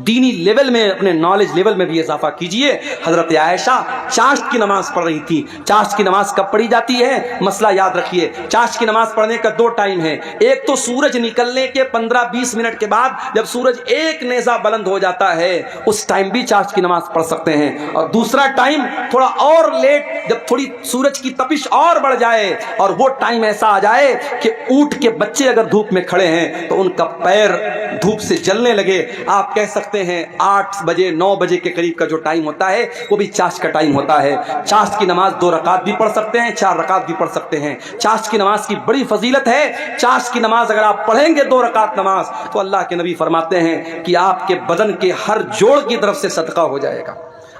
دینی لیول میں، اپنے نالج لیول میں بھی اضافہ کیجئے۔ حضرت عائشہ چاشت کی نماز پڑھ رہی تھی۔ چاشت کی نماز کب پڑھی جاتی ہے؟ مسئلہ یاد رکھیے، چاشت کی نماز پڑھنے کا 2 ٹائم ہے۔ ایک تو سورج نکلنے کے 15-20 منٹ کے بعد جب سورج ایک نیزہ بلند ہو جاتا ہے، اس ٹائم بھی چاشت کی نماز پڑھ سکتے ہیں۔ اور دوسرا ٹائم تھوڑا اور لیٹ، جب تھوڑی سورج کی تپش اور بڑھ جائے اور وہ ٹائم ایسا آ جائے کہ اونٹ کے بچے اگر دھوپ میں کھڑے ہیں تو ان کا پیر دھوپ سے جلنے لگے. آپ کہہ سکتے ہیں 8 بجے 9 بجے کے قریب کا جو ٹائم ہوتا ہے وہ بھی چاشت کا ٹائم ہوتا ہے. چاشت کی نماز 2 رکعت بھی پڑھ سکتے ہیں, 4 رکعت بھی پڑھ سکتے ہیں. چاشت کی نماز کی بڑی فضیلت ہے. چاشت کی نماز اگر آپ پڑھیں گے 2 رکعت نماز, تو اللہ کے نبی فرماتے ہیں کہ آپ کے بدن کے ہر جوڑ کی طرف سے صدقہ ہو جائے گا.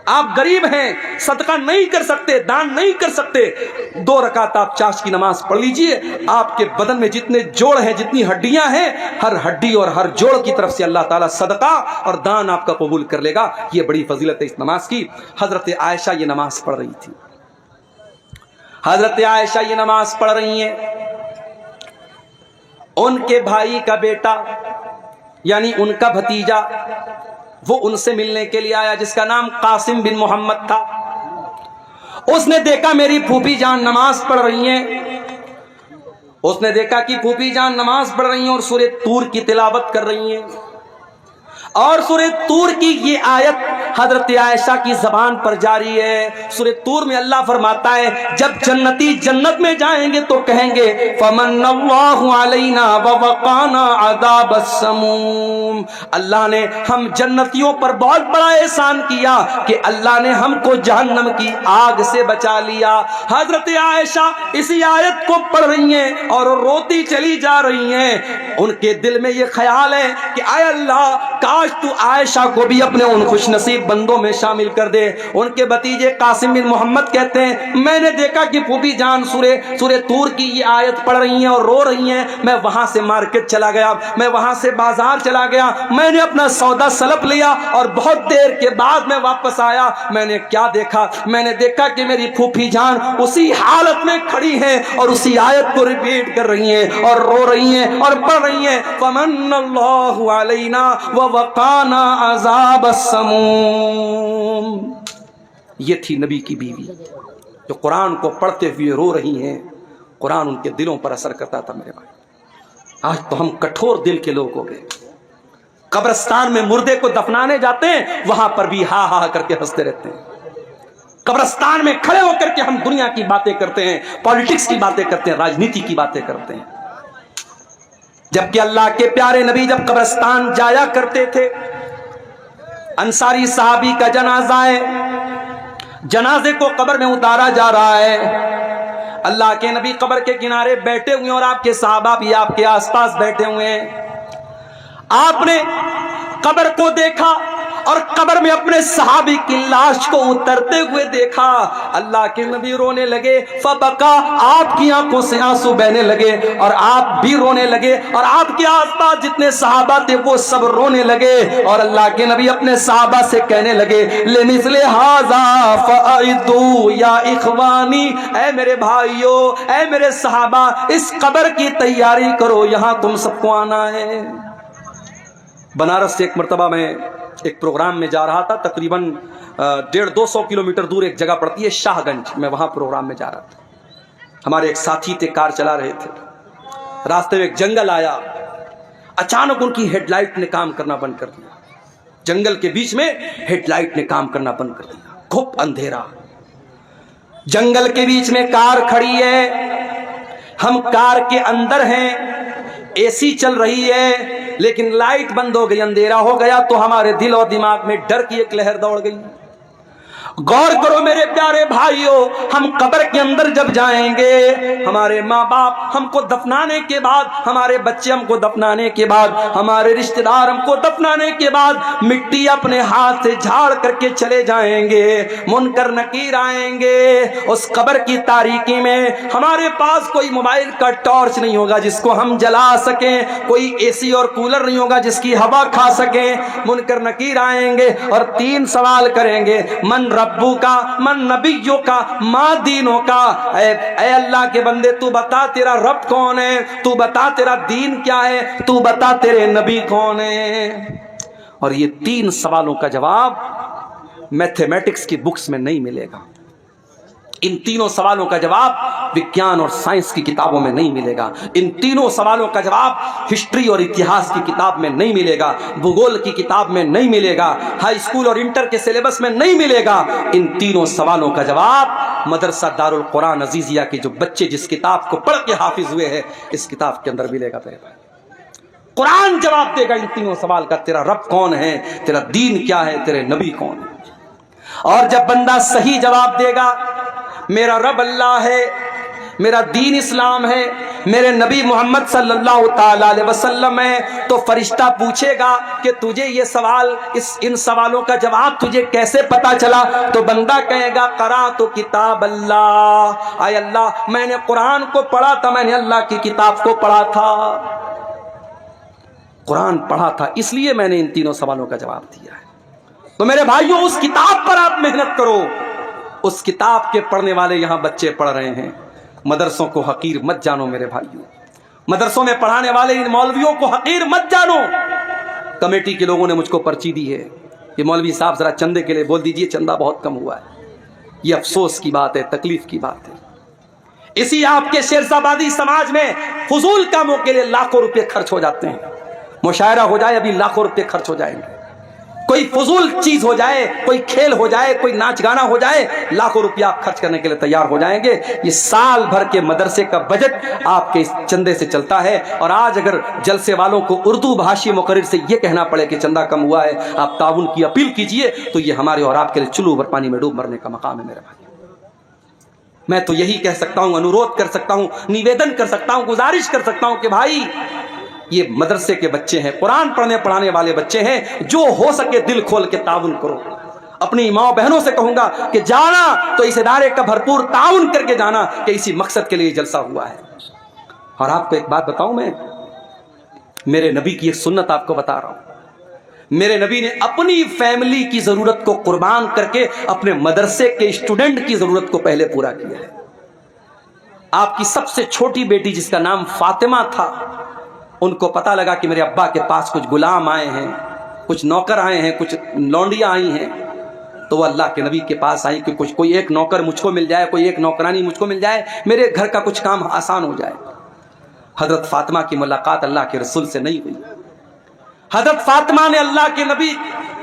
آپ غریب ہیں, صدقہ نہیں کر سکتے, دان نہیں کر سکتے, 2 رکعت آپ چاشت کی نماز پڑھ لیجئے. آپ کے بدن میں جتنے جوڑ ہیں, جتنی ہڈیاں ہیں, ہر ہڈی اور ہر جوڑ کی طرف سے اللہ تعالیٰ صدقہ اور دان آپ کا قبول کر لے گا. یہ بڑی فضیلت ہے اس نماز کی. حضرت عائشہ یہ نماز پڑھ رہی تھی. حضرت عائشہ یہ نماز پڑھ رہی ہیں. ان کے بھائی کا بیٹا یعنی ان کا بھتیجا وہ ان سے ملنے کے لیے آیا, جس کا نام قاسم بن محمد تھا. اس نے دیکھا میری پھوپھی جان نماز پڑھ رہی ہیں. اس نے دیکھا کہ پھوپھی جان نماز پڑھ رہی ہیں اور سورہ طور کی تلاوت کر رہی ہیں. اور سورہ طور کی یہ آیت حضرت عائشہ کی زبان پر جاری ہے. سورہ طور میں اللہ فرماتا ہے جب جنتی جنت میں جائیں گے تو کہیں گے فمن اللہ علینا ووقانا عذاب السموم. اللہ نے ہم جنتیوں پر بہت بڑا احسان کیا کہ اللہ نے ہم کو جہنم کی آگ سے بچا لیا. حضرت عائشہ اسی آیت کو پڑھ رہی ہیں اور روتی چلی جا رہی ہیں. ان کے دل میں یہ خیال ہے کہ اے اللہ کاش تو عائشہ کو بھی اپنے ان خوش نصیب بندوں میں شامل کر دے. ان کے بھتیجے قاسم بن محمد کہتے ہیں میں نے دیکھا کہ پھوپھی جان سورہ طور کی یہ آیت پڑھ رہی ہیں اور رو رہی ہیں. میں وہاں سے مارکیٹ چلا گیا, میں وہاں سے بازار چلا گیا, میں نے اپنا سودا سلپ لیا اور بہت دیر کے بعد میں واپس آیا. میں نے کیا دیکھا؟ میں نے دیکھا کہ میری پھوپھی جان اسی حالت میں کھڑی ہیں اور اسی آیت کو ریپیٹ کر رہی ہیں اور رو رہی ہیں اور پڑھ رہی ہیں فمن اللہ علینا ووقانا عذاب السموم. یہ تھی نبی کی بیوی جو قرآن کو پڑھتے ہوئے رو رہی ہیں. قرآن ان کے دلوں پر اثر کرتا تھا. میرے بھائی آج تو ہم کٹھور دل کے لوگ ہو گئے. قبرستان میں مردے کو دفنانے جاتے ہیں, وہاں پر بھی ہا ہا کر کے ہنستے رہتے ہیں. قبرستان میں کھڑے ہو کر کے ہم دنیا کی باتیں کرتے ہیں, پالیٹکس کی باتیں کرتے ہیں, راجنیتی کی باتیں کرتے ہیں. جبکہ اللہ کے پیارے نبی جب قبرستان جایا کرتے تھے, انصاری صحابی کا جنازہ ہے, جنازے کو قبر میں اتارا جا رہا ہے. اللہ کے نبی قبر کے کنارے بیٹھے ہوئے اور آپ کے صحابہ بھی آپ کے آس پاس بیٹھے ہوئے ہیں. آپ نے قبر کو دیکھا اور قبر میں اپنے صحابی کی لاش کو اترتے ہوئے دیکھا. اللہ کے نبی رونے لگے. فبکا, آپ کی آنکھوں سے آنسو بہنے لگے اور آپ بھی رونے لگے اور آپ کے آس پاس جتنے صحابہ تھے وہ سب رونے لگے. اور اللہ کے نبی اپنے صحابہ سے کہنے لگے لمثل ھذا فاعدوا یا اخوانی, اے میرے بھائیو, اے میرے صحابہ, اس قبر کی تیاری کرو, یہاں تم سب کو آنا ہے. بنارس سے ایک مرتبہ میں ایک پروگرام میں جا رہا تھا. تقریباً 150-200 کلومیٹر دور ایک جگہ پڑتی ہے شاہ گنج. میں وہاں پروگرام میں جا رہا تھا. ہمارے ایک ساتھی تھے, کار چلا رہے تھے. راستے میں ایک جنگل آیا. اچانک ان کی ہیڈ لائٹ نے کام کرنا بند کر دیا. جنگل کے بیچ میں ہیڈ لائٹ نے کام کرنا بند کر دیا. گھپ اندھیرا. جنگل کے بیچ میں کار کھڑی ہے, ہم کار کے اندر ہیں, اے سی چل رہی ہے, لیکن لائٹ بند ہو گئی, اندھیرا ہو گیا. تو ہمارے دل اور دماغ میں ڈر کی ایک لہر دوڑ گئی. غور کرو میرے پیارے بھائیوں, ہم قبر کے اندر جب جائیں گے, ہمارے ماں باپ ہم کو دفنانے کے بعد, ہمارے بچے ہم کو دفنانے کے بعد, ہمارے رشتہ دار ہم کو دفنانے کے بعد مٹی اپنے ہاتھ سے جھاڑ کر کے چلے جائیں گے. منکر نکیر آئیں گے. اس قبر کی تاریکی میں ہمارے پاس کوئی موبائل کا ٹارچ نہیں ہوگا جس کو ہم جلا سکیں, کوئی اے سی اور کولر نہیں ہوگا جس کی ہوا کھا سکیں. منکر نکیر آئیں گے اور 3 سوال کریں گے, من ربو کا, من نبیوں کا, ماں دینوں کا. اے اللہ کے بندے, تو بتا تیرا رب کون ہے, تو بتا تیرا دین کیا ہے, تو بتا تیرے نبی کون ہے. اور یہ 3 سوالوں کا جواب میتھمیٹکس کی بکس میں نہیں ملے گا. ان تینوں سوالوں کا جواب وگیان اور سائنس کی کتابوں میں نہیں ملے گا. ان تینوں سوالوں کا جواب ہسٹری اور اتہاس کی کتاب میں نہیں ملے گا, بھگول کی کتاب میں نہیں ملے گا, ہائی اسکول اور انٹر کے سلیبس میں نہیں ملے گا. ان تینوں سوالوں کا جواب مدرسہ دارالقرآن عزیزیہ کے جو بچے جس کتاب کو پڑھ کے حافظ ہوئے ہیں, اس کتاب کے اندر ملے گا. قرآن جواب دے گا ان تینوں سوال کا، تیرا رب کون ہے، تیرا دین کیا ہے، تیرے نبی کون ہے۔ اور جب بندہ صحیح جواب دے گا میرا رب اللہ ہے، میرا دین اسلام ہے، میرے نبی محمد صلی اللہ تعالی علیہ وسلم ہے، تو فرشتہ پوچھے گا کہ تجھے یہ سوال، ان سوالوں کا جواب تجھے کیسے پتا چلا؟ تو بندہ کہے گا قرأت کتاب اللہ، اے اللہ میں نے قرآن کو پڑھا تھا، میں نے اللہ کی کتاب کو پڑھا تھا، قرآن پڑھا تھا، اس لیے میں نے ان تینوں سوالوں کا جواب دیا ہے۔ تو میرے بھائیوں اس کتاب پر آپ محنت کرو، اس کتاب کے پڑھنے والے یہاں بچے پڑھ رہے ہیں۔ مدرسوں کو حقیر مت جانو میرے بھائیوں، مدرسوں میں پڑھانے والے ان مولویوں کو حقیر مت جانو۔ کمیٹی کے لوگوں نے مجھ کو پرچی دی ہے کہ مولوی صاحب ذرا چندے کے لیے بول دیجئے، چندہ بہت کم ہوا ہے۔ یہ افسوس کی بات ہے، تکلیف کی بات ہے۔ اسی آپ کے شیرزابادی سماج میں فضول کاموں کے لیے لاکھوں روپے خرچ ہو جاتے ہیں۔ مشاعرہ ہو جائے ابھی لاکھوں روپے خرچ ہو جائیں گے، کوئی فضول چیز ہو جائے، کوئی کھیل ہو جائے، کوئی ناچ گانا ہو جائے، لاکھوں روپیہ آپ خرچ کرنے کے لیے تیار ہو جائیں گے۔ یہ سال بھر کے مدرسے کا بجٹ آپ کے اس چندے سے چلتا ہے۔ اور آج اگر جلسے والوں کو اردو بھاشی مقرر سے یہ کہنا پڑے کہ چندہ کم ہوا ہے، آپ تعاون کی اپیل کیجئے، تو یہ ہمارے اور آپ کے لیے چلو بھر پانی میں ڈوب مرنے کا مقام ہے۔ میرے بھائی میں تو یہی کہہ سکتا ہوں، انورودھ کر سکتا ہوں، نویدن کر سکتا ہوں، گزارش کر سکتا ہوں کہ بھائی یہ مدرسے کے بچے ہیں، قرآن پڑھنے پڑھانے والے بچے ہیں، جو ہو سکے دل کھول کے تعاون کرو۔ اپنی ماں بہنوں سے کہوں گا کہ جانا تو اس ادارے کا بھرپور تعاون کر کے جانا کہ اسی مقصد کے لیے جلسہ ہوا ہے۔ اور آپ کو ایک بات بتاؤں، میں میرے نبی کی ایک سنت آپ کو بتا رہا ہوں۔ میرے نبی نے اپنی فیملی کی ضرورت کو قربان کر کے اپنے مدرسے کے اسٹوڈنٹ کی ضرورت کو پہلے پورا کیا ہے۔ آپ کی سب سے چھوٹی بیٹی جس کا نام فاطمہ تھا، ان کو پتا لگا کہ میرے ابا کے پاس کچھ غلام آئے ہیں، کچھ نوکر آئے ہیں، کچھ لونڈیاں آئی ہیں، تو وہ اللہ کے نبی کے پاس آئی کہ کوئی ایک نوکر مجھ کو مل جائے، کوئی ایک نوکرانی مجھ کو مل جائے، میرے گھر کا کچھ کام آسان ہو جائے۔ حضرت فاطمہ کی ملاقات اللہ کے رسول سے نہیں ہوئی۔ حضرت فاطمہ نے اللہ کے نبی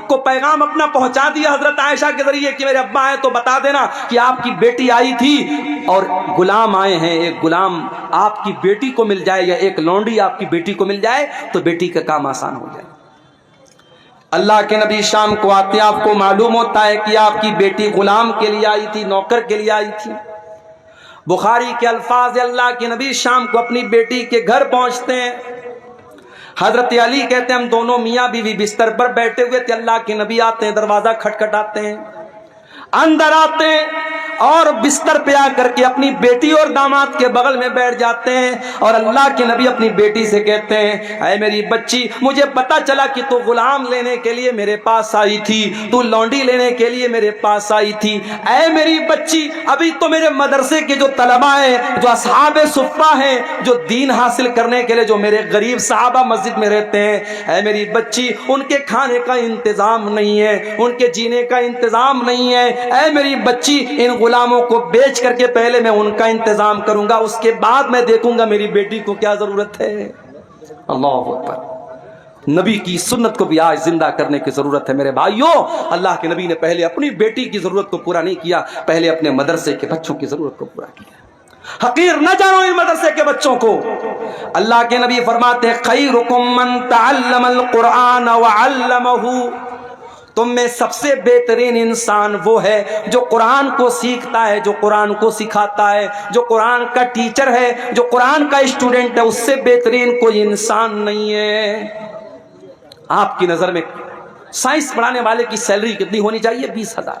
کو پیغام اپنا پہنچا دیا حضرت عائشہ کے ذریعے کہ میرے ابا آئے تو بتا دینا کہ آپ کی بیٹی آئی تھی اور غلام آئے ہیں، ایک غلام آپ کی بیٹی کو مل جائے یا ایک لونڈی آپ کی بیٹی کو مل جائے تو بیٹی کا کام آسان ہو جائے۔ اللہ کے نبی شام کو آتے آپ کو معلوم ہوتا ہے کہ آپ کی بیٹی غلام کے لیے آئی تھی، نوکر کے لیے آئی تھی۔ بخاری کے الفاظ، اللہ کے نبی شام کو اپنی بیٹی کے گھر پہنچتے ہیں۔ حضرت علی کہتے ہیں ہم دونوں میاں بیوی بستر پر بیٹھے ہوئے تھے، اللہ کے نبی آتے ہیں، دروازہ کھٹکھٹاتے ہیں، اندر آتے ہیں اور بستر پہ آ کر کے اپنی بیٹی اور داماد کے بغل میں بیٹھ جاتے ہیں، اور اللہ کے نبی اپنی بیٹی سے کہتے ہیں اے میری بچی، مجھے پتا چلا کہ تو غلام لینے کے لیے میرے پاس آئی تھی، تو لونڈی لینے کے لیے میرے پاس آئی تھی۔ اے میری بچی، ابھی تو میرے مدرسے کے جو طلباء ہیں، جو اصحاب صفہ ہیں، جو دین حاصل کرنے کے لیے جو میرے غریب صحابہ مسجد میں رہتے ہیں، اے میری بچی ان کے کھانے کا انتظام نہیں ہے، ان کے جینے کا انتظام نہیں ہے، اے میری بچی ان غلاموں کو بیچ کر کے پہلے میں ان کا انتظام کروں گا، اس کے بعد میں دیکھوں گا میری بیٹی کو کیا ضرورت ہے۔ اللہ اکبر۔ نبی کی سنت کو بھی آج زندہ کرنے کی ضرورت ہے میرے بھائیوں۔ اللہ کے نبی نے پہلے اپنی بیٹی کی ضرورت کو پورا نہیں کیا، پہلے اپنے مدرسے کے بچوں کی ضرورت کو پورا کیا۔ حقیر نہ جانو ان مدرسے کے بچوں کو۔ اللہ کے نبی فرماتے ہیں خیرکم من تعلم القرآن وعلمہ، تم میں سب سے بہترین انسان وہ ہے جو قرآن کو سیکھتا ہے، جو قرآن کو سکھاتا ہے، جو قرآن کا ٹیچر ہے، جو قرآن کا اسٹوڈنٹ ہے، اس سے بہترین کوئی انسان نہیں ہے۔ آپ کی نظر میں سائنس پڑھانے والے کی سیلری کتنی ہونی چاہیے؟ 20,000۔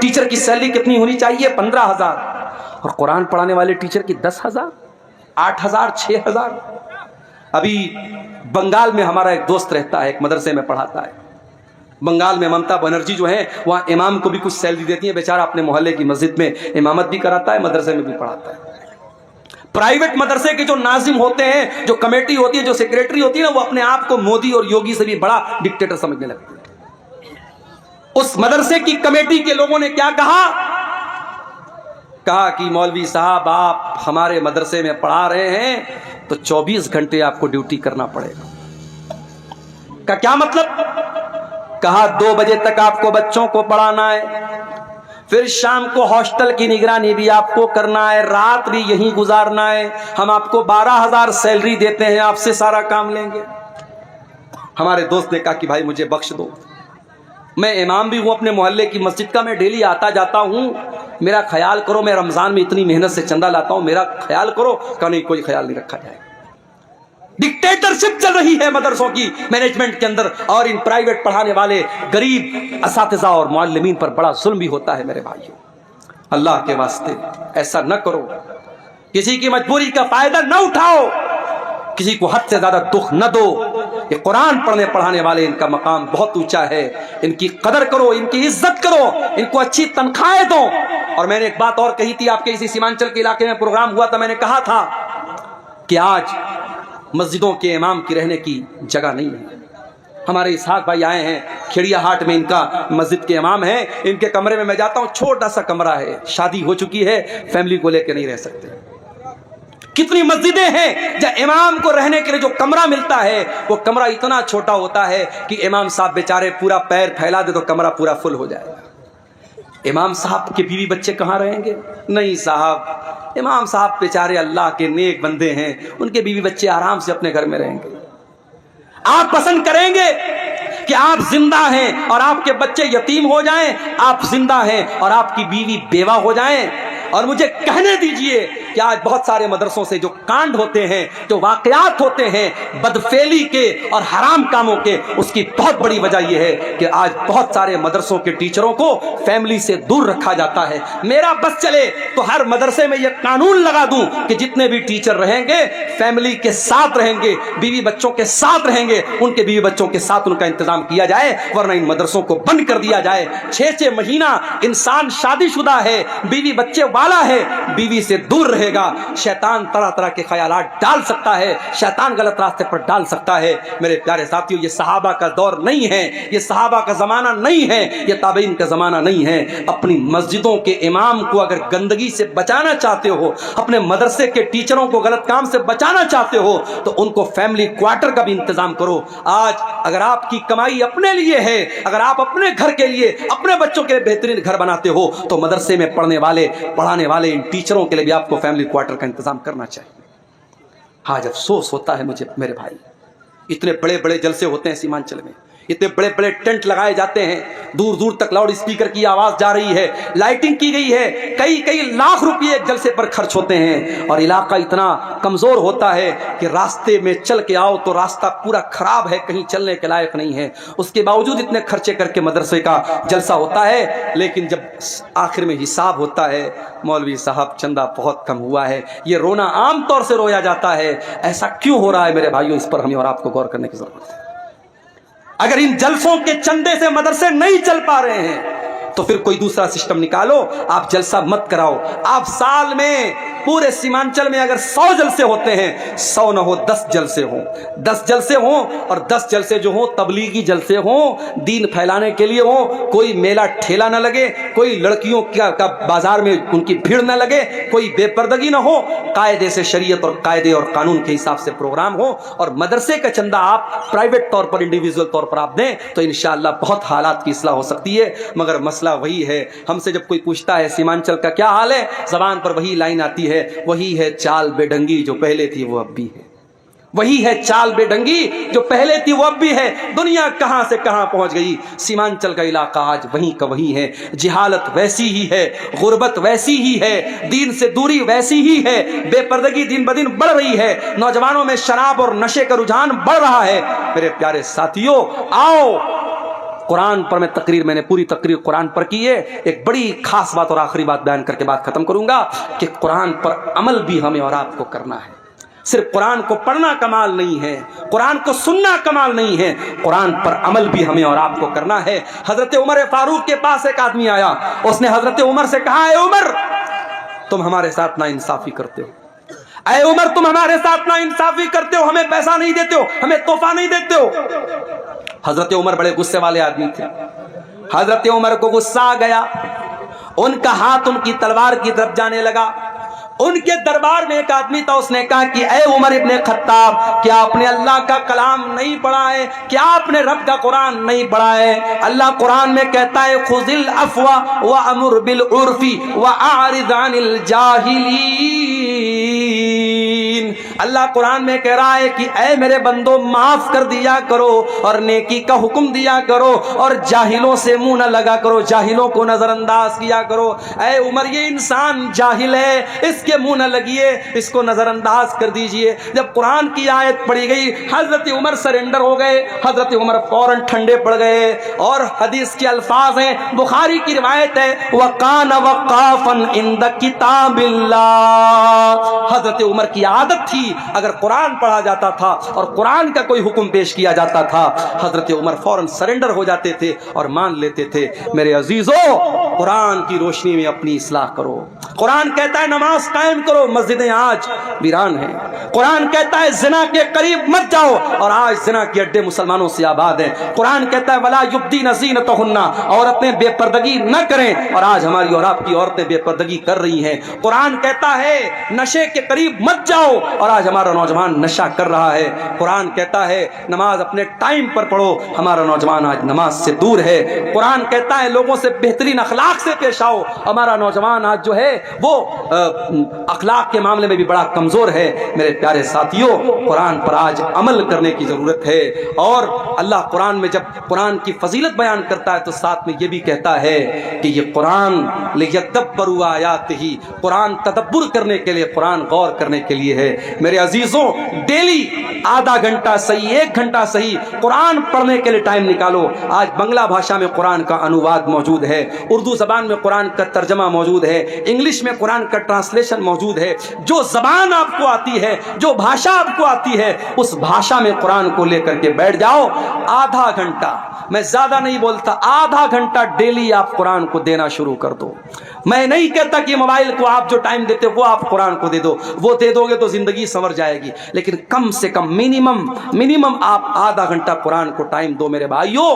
ٹیچر کی سیلری کتنی ہونی چاہیے؟ 15,000۔ اور قرآن پڑھانے والے ٹیچر کی 10,000، 8,000، 6,000۔ ابھی بنگال میں ہمارا ایک دوست رہتا ہے، ایک مدرسے میں پڑھاتا ہے۔ بنگال میں ممتا بنرجی جو ہیں وہاں امام کو بھی کچھ سیلری دیتی ہیں، بیچارہ اپنے محلے کی مسجد میں امامت بھی کراتا ہے، مدرسے میں بھی پڑھاتا ہے۔ پرائیویٹ مدرسے کے جو ناظم ہوتے ہیں، جو کمیٹی ہوتی ہے، جو سیکریٹری ہوتی ہے نا، وہ اپنے آپ کو مودی اور یوگی سے بھی بڑا ڈکٹیٹر سمجھنے لگتے ہیں۔ اس مدرسے کی کمیٹی کے لوگوں نے کیا کہا کہ مولوی صاحب آپ ہمارے مدرسے میں پڑھا رہے ہیں تو 24 گھنٹے آپ کو ڈیوٹی کرنا پڑے گا۔ کیا مطلب؟ کہا 2 بجے تک آپ کو بچوں کو پڑھانا ہے، پھر شام کو ہاسٹل کی نگرانی بھی آپ کو کرنا ہے, رات بھی یہیں گزارنا ہے. ہم آپ کو 12,000 سیلری دیتے ہیں, آپ سے سارا کام لیں گے. ہمارے دوست نے کہا کہ بھائی مجھے بخش دو, میں امام بھی ہوں اپنے محلے کی مسجد کا, میں ڈیلی آتا جاتا ہوں, میرا خیال کرو, میں رمضان میں اتنی محنت سے چندہ لاتا ہوں, میرا خیال کرو. کہ نہیں, کوئی خیال نہیں رکھا جائے. ڈکٹیٹرشپ چل رہی ہے مدرسوں کی مینجمنٹ کے اندر, اور ان پرائیویٹ پڑھانے والے غریب اساتذہ اور معلمین پر بڑا ظلم بھی ہوتا ہے. میرے بھائیوں, اللہ کے واسطے ایسا نہ کرو, کسی کی مجبوری کا فائدہ نہ اٹھاؤ, کسی کو حد سے زیادہ دکھ نہ دو. یہ قرآن پڑھنے پڑھانے والے, ان کا مقام بہت اونچا ہے, ان کی قدر کرو, ان کی عزت کرو, ان کو اچھی تنخواہیں دو. اور میں نے ایک بات اور کہی تھی, آپ کے اسی سیمانچل کے علاقے میں پروگرام ہوا تھا, میں نے کہا تھا کہ آج مسجدوں کے امام کی رہنے کی جگہ نہیں ہے. ہمارے اسحاق بھائی آئے ہیں, کھیڑیا ہاٹ میں ان کا مسجد کے امام ہیں, ان کے کمرے میں جاتا ہوں, چھوٹا سا کمرہ ہے, شادی ہو چکی ہے, فیملی کو لے کے نہیں رہ سکتے. کتنی مسجدیں ہیں جہاں امام کو رہنے کے لیے جو کمرہ ملتا ہے وہ کمرہ اتنا چھوٹا ہوتا ہے کہ امام صاحب بیچارے پورا پیر پھیلا دے تو کمرہ پورا فل ہو جائے گا. امام صاحب کے بیوی بچے کہاں رہیں گے؟ نہیں صاحب, امام صاحب بیچارے اللہ کے نیک بندے ہیں, ان کے بیوی بچے آرام سے اپنے گھر میں رہیں گے. آپ پسند کریں گے کہ آپ زندہ ہیں اور آپ کے بچے یتیم ہو جائیں, آپ زندہ ہیں اور آپ کی بیوی بیوہ ہو جائیں؟ اور مجھے کہنے دیجئے کہ آج بہت سارے مدرسوں سے جو کانڈ ہوتے ہیں, جو واقعات ہوتے ہیں بدفعلی کے اور حرام کاموں کے, اس کی بہت بڑی وجہ یہ ہے کہ آج بہت سارے مدرسوں کے ٹیچروں کو فیملی سے دور رکھا جاتا ہے. میرا بس چلے تو ہر مدرسے میں یہ قانون لگا دوں کہ جتنے بھی ٹیچر رہیں گے فیملی کے ساتھ رہیں گے, بیوی بچوں کے ساتھ رہیں گے, ان کے بیوی بچوں کے ساتھ ان کا انتظام کیا جائے, ورنہ ان مدرسوں کو بند کر دیا جائے. 6 مہینہ انسان شادی شدہ ہے, بیوی بچے والا ہے, بیوی سے دور رہے گا, شیطان طرح طرح کے خیالات ڈال سکتا ہے, شیطان غلط راستے پر ڈال سکتا ہے. میرے پیارے ساتھیوں, یہ صحابہ کا دور نہیں ہے, یہ صحابہ کا زمانہ نہیں ہے, یہ تابعین کا زمانہ نہیں ہے. اپنی مسجدوں کے امام کو اگر گندگی سے بچانا چاہتے ہو, اپنے مدرسے کے ٹیچروں کو غلط کام سے بچانا چاہتے ہو, تو ان کو فیملی کوارٹر کا بھی انتظام کرو. آج اگر آپ کی کمائی اپنے لیے ہے, اگر آپ اپنے گھر کے لیے, اپنے بچوں کے لیے بہترین گھر بناتے ہو, تو مدرسے میں پڑھنے والے پڑھانے والے ان ٹیچروں کے لیے بھی آپ کو فیملی کوارٹر کا انتظام کرنا چاہیے. آج افسوس ہوتا ہے مجھے میرے بھائی, اتنے بڑے بڑے جلسے ہوتے ہیں سیمانچل میں, اتنے بڑے بڑے ٹینٹ لگائے جاتے ہیں, دور دور تک لاؤڈ اسپیکر کی آواز جا رہی ہے, لائٹنگ کی گئی ہے, کئی لاکھ روپے ایک جلسے پر خرچ ہوتے ہیں, اور علاقہ اتنا کمزور ہوتا ہے کہ راستے میں چل کے آؤ تو راستہ پورا خراب ہے, کہیں چلنے کے لائق نہیں ہے. اس کے باوجود اتنے خرچے کر کے مدرسے کا جلسہ ہوتا ہے, لیکن جب آخر میں حساب ہوتا ہے, مولوی صاحب چندہ بہت کم ہوا ہے. یہ رونا عام طور سے رویا جاتا ہے. ایسا کیوں ہو رہا ہے میرے بھائیوں؟ اس پر ہمیں اور آپ کو غور کرنے کی ضرورت ہے. اگر ان جلسوں کے چندے سے مدرسے نہیں چل پا رہے ہیں تو پھر کوئی دوسرا سسٹم نکالو. آپ جلسہ مت کراؤ. آپ سال میں پورے سیمانچل میں اگر 100 جلسے ہوتے ہیں, 100 نہ ہو 10 جلسے ہوں, 10 جلسے ہوں, اور 10 جلسے جو ہوں تبلیغی جلسے ہوں, دین پھیلانے کے لیے ہوں. کوئی میلہ ٹھیلا نہ لگے, کوئی لڑکیوں کا بازار میں ان کی بھیڑ نہ لگے, کوئی بے پردگی نہ ہو, قاعدے سے شریعت اور قاعدے اور قانون کے حساب سے پروگرام ہو. اور مدرسے کا چندہ آپ پرائیویٹ طور پر, انڈیویجول طور پر آپ دیں تو انشاءاللہ بہت حالات کی اصلاح ہو سکتی ہے. مگر مسئلہ وہی ہے, ہم سے جب کوئی پوچھتا ہے سیمانچل کا کیا حال ہے, زبان پر وہی لائن آتی ہے, وہی ہے چال بے ڈنگی جو پہلے تھی وہ اب بھی ہے. وہی ہے چال بے ڈنگی جو پہلے تھی وہ اب بھی ہے. دنیا کہاں سے کہاں پہنچ گئی, سیمانچل کا علاقہ آج وہیں کا وہی ہے. جہالت ویسی ہی ہے, غربت ویسی ہی ہے, دین سے دوری ویسی ہی ہے, بے پردگی دن بدن بڑھ رہی ہے, نوجوانوں میں شراب اور نشے کا رجحان بڑھ رہا ہے. میرے پیارے ساتھیوں, آؤ قرآن پر میں نے پوری تقریر قرآن پر کی ہے. ایک بڑی خاص بات اور آخری بات بیان کر کے بات ختم کروں گا کہ قرآن پر عمل بھی ہمیں اور آپ کو کرنا ہے. صرف قرآن کو پڑھنا کمال نہیں ہے, قرآن کو سننا کمال نہیں ہے, قرآن پر عمل بھی ہمیں اور آپ کو کرنا ہے. حضرت عمر فاروق کے پاس ایک آدمی آیا, اس نے حضرت عمر سے کہا, اے عمر تم ہمارے ساتھ نا انصافی کرتے ہو, اے عمر تم ہمارے ساتھ نا انصافی کرتے ہو, ہمیں پیسہ نہیں دیتے ہو, ہمیں تحفہ نہیں دیتے ہو. حضرت عمر بڑے غصے والے آدمی تھے. حضرت عمر کو غصہ آ گیا, ان کا ہاتھ ان کی تلوار کی طرف جانے لگا. ان کے دربار میں ایک آدمی تھا، اس نے کہا کہ اے عمر ابن خطاب، کیا آپ نے اللہ کا کلام نہیں پڑھا ہے؟ کیا آپ نے رب کا قرآن نہیں پڑھا ہے؟ اللہ قرآن میں کہتا ہے خذ العفو وامر بالعرف واعرض عن الجاہلین۔ اللہ قرآن میں کہہ رہا ہے کہ اے میرے بندو، معاف کر دیا کرو اور نیکی کا حکم دیا کرو اور جاہلوں سے منہ نہ لگا کرو، جاہلوں کو نظر انداز کیا کرو۔ اے عمر، یہ انسان جاہل ہے، اس کے منہ نہ لگیے، اس کو نظر انداز کر دیجئے۔ جب قرآن کی آیت پڑھی گئی، حضرت عمر سرنڈر ہو گئے، حضرت عمر فوراً ٹھنڈے پڑ گئے۔ اور حدیث کے الفاظ ہیں، بخاری کی روایت ہے، وَقَانَ وَقَافًا عِنْدَ کِتَابِ اللَّهِ۔ حضرت عمر کی عادت تھی، اگر قرآن پڑھا جاتا تھا اور قرآن کا کوئی حکم پیش کیا جاتا تھا، حضرت عمر فوراً سرنڈر ہو جاتے تھے اور مان لیتے تھے۔ میرے عزیزو، قرآن کی روشنی میں اپنی اصلاح کرو۔ قرآن کہتا ہے نماز قائم کرو، مسجدیں آج ویران ہیں۔ قرآن کہتا ہے زنا کے قریب مت جاؤ، اور آج زنا کے اڈے مسلمانوں سے آباد ہیں۔ قرآن کہتا ہے ولا یبدین زینتہن، عورتیں بے پردگی نہ کریں، اور آج ہماری اور آپ کی عورتیں بے پردگی کر رہی ہیں۔ قرآن کہتا ہے نشے کے قریب مت جاؤ، اور آج ہمارا نوجوان نشہ کر رہا ہے۔ قرآن کہتا ہے نماز اپنے ٹائم پر پڑھو، ہمارا نوجوان آج نماز سے دور ہے۔ قرآن کہتا ہے لوگوں سے بہترین اخلاق سے پیش آؤ، ہمارا نوجوان آج جو ہے وہ اخلاق کے معاملے میں بھی بڑا کمزور ہے۔ میرے پیارے ساتھیوں، قرآن پر آج عمل کرنے کی ضرورت ہے۔ اور اللہ قرآن میں جب قرآن کی فضیلت بیان کرتا ہے تو ساتھ میں یہ بھی کہتا ہے کہ یہ قرآن لیدبروا آیاتہ، قرآن تدبر کرنے کے لیے، قرآن غور کرنے کے لیے ہے۔ میرے عزیزوں، ڈیلی آدھا گھنٹہ صحیح، 1 گھنٹہ صحیح قرآن پڑھنے کے لیے ٹائم نکالو۔ آج بنگلہ بھاشا میں قرآن کا انواد موجود ہے، اردو زبان میں قرآن کا ترجمہ موجود ہے، انگلش میں قرآن کا ٹرانسلیشن موجود ہے۔ جو زبان آپ کو آتی ہے، جو بھاشا آپ کو آتی ہے، اس بھاشا میں قرآن کو لے کر کے بیٹھ جاؤ۔ آدھا گھنٹہ، میں زیادہ نہیں بولتا، آدھا گھنٹہ ڈیلی آپ قرآن کو دینا شروع کر دو۔ میں نہیں کہتا کہ موبائل کو آپ جو ٹائم دیتے وہ آپ قرآن کو دے دو، وہ دے دو گے تو زندگی سنور جائے گی، لیکن کم سے کم منیمم آپ آدھا گھنٹہ قرآن کو ٹائم دو۔ میرے بھائیوں،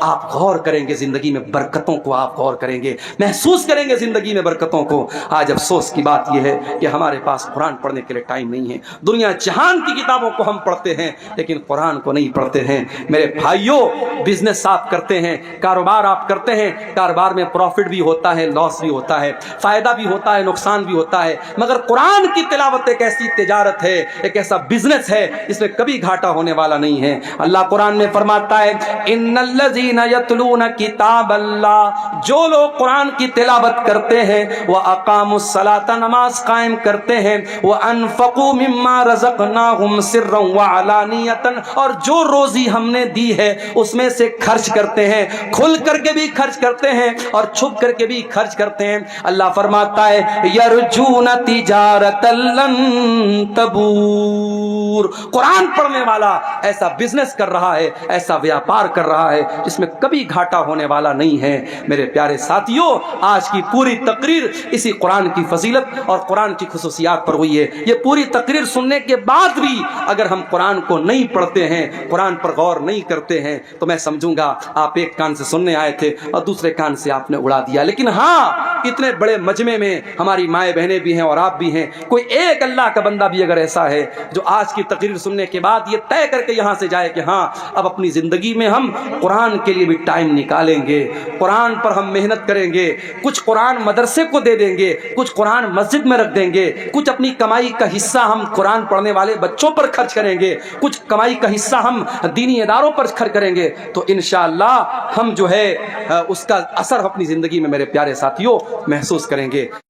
آپ غور کریں گے زندگی میں برکتوں کو، آپ غور کریں گے، محسوس کریں گے زندگی میں برکتوں کو۔ آج افسوس کی بات یہ ہے کہ ہمارے پاس قرآن پڑھنے کے لیے ٹائم نہیں ہے۔ دنیا جہان کی کتابوں کو ہم پڑھتے ہیں لیکن قرآن کو نہیں پڑھتے ہیں۔ میرے بھائیوں، بزنس آپ کرتے ہیں، کاروبار آپ کرتے ہیں، کاروبار میں پروفٹ بھی ہوتا ہے، لاس بھی ہوتا ہے، فائدہ بھی ہوتا ہے، نقصان بھی ہوتا ہے، مگر قرآن کی تلاوت ایک ایسی تجارت ہے، ایک ایسا بزنس ہے، اس میں کبھی گھاٹا ہونے والا نہیں ہے۔ اللہ قرآن میں فرماتا ہے ان الذین یتلون کتاب اللہ، جو لوگ قرآن کی تلاوت کرتے ہیں، واقاموا الصلاۃ، نماز قائم کرتے ہیں، وانفقوا مما رزقناہم سرا وعلانیۃ، اور جو روزی ہم نے دی ہے اس میں سے خرچ کرتے ہیں، کھل کر کے بھی خرچ کرتے ہیں اور چھپ کر کے بھی خرچ کرتے ہیں۔ اللہ فرماتا ہے یرجون تجارۃ لن تبور، قرآن پڑھنے والا ایسا بزنس کر رہا ہے، ایسا ویاپار کر رہا ہے جس میں کبھی گھاٹا ہونے والا نہیں ہے۔ میرے پیارے ساتھیوں، آج کی پوری تقریر اسی قرآن کی فضیلت اور قرآن کی خصوصیات پر ہوئی ہے۔ یہ پوری تقریر سننے کے بعد بھی اگر ہم قرآن کو نہیں پڑھتے ہیں، قرآن پر غور نہیں کرتے ہیں، تو میں سمجھوں گا آپ ایک کان سے سننے آئے تھے اور دوسرے کان سے آپ نے اڑا دیا۔ لیکن ہاں، اتنے بڑے مجمع میں ہماری مائیں بہنیں بھی ہیں اور آپ بھی ہیں، کوئی ایک اللہ کا بندہ بھی اگر ایسا ہے جو آج کی تقریر سننے کے بعد یہ طے کر کے یہاں سے جائے کہ ہاں، اب اپنی زندگی میں ہم قرآن کے لیے بھی ٹائم نکالیں گے، قرآن پر ہم محنت کریں گے، کچھ قرآن مدرسے کو دے دیں گے، کچھ قرآن مسجد میں رکھ دیں گے، کچھ اپنی کمائی کا حصہ ہم قرآن پڑھنے والے بچوں پر خرچ کریں گے، کچھ کمائی کا حصہ ہم دینی اداروں پر خرچ کریں گے، تو انشاءاللہ ہم جو ہے اس کا اثر اپنی زندگی میں میرے پیارے ساتھیوں محسوس کریں گے۔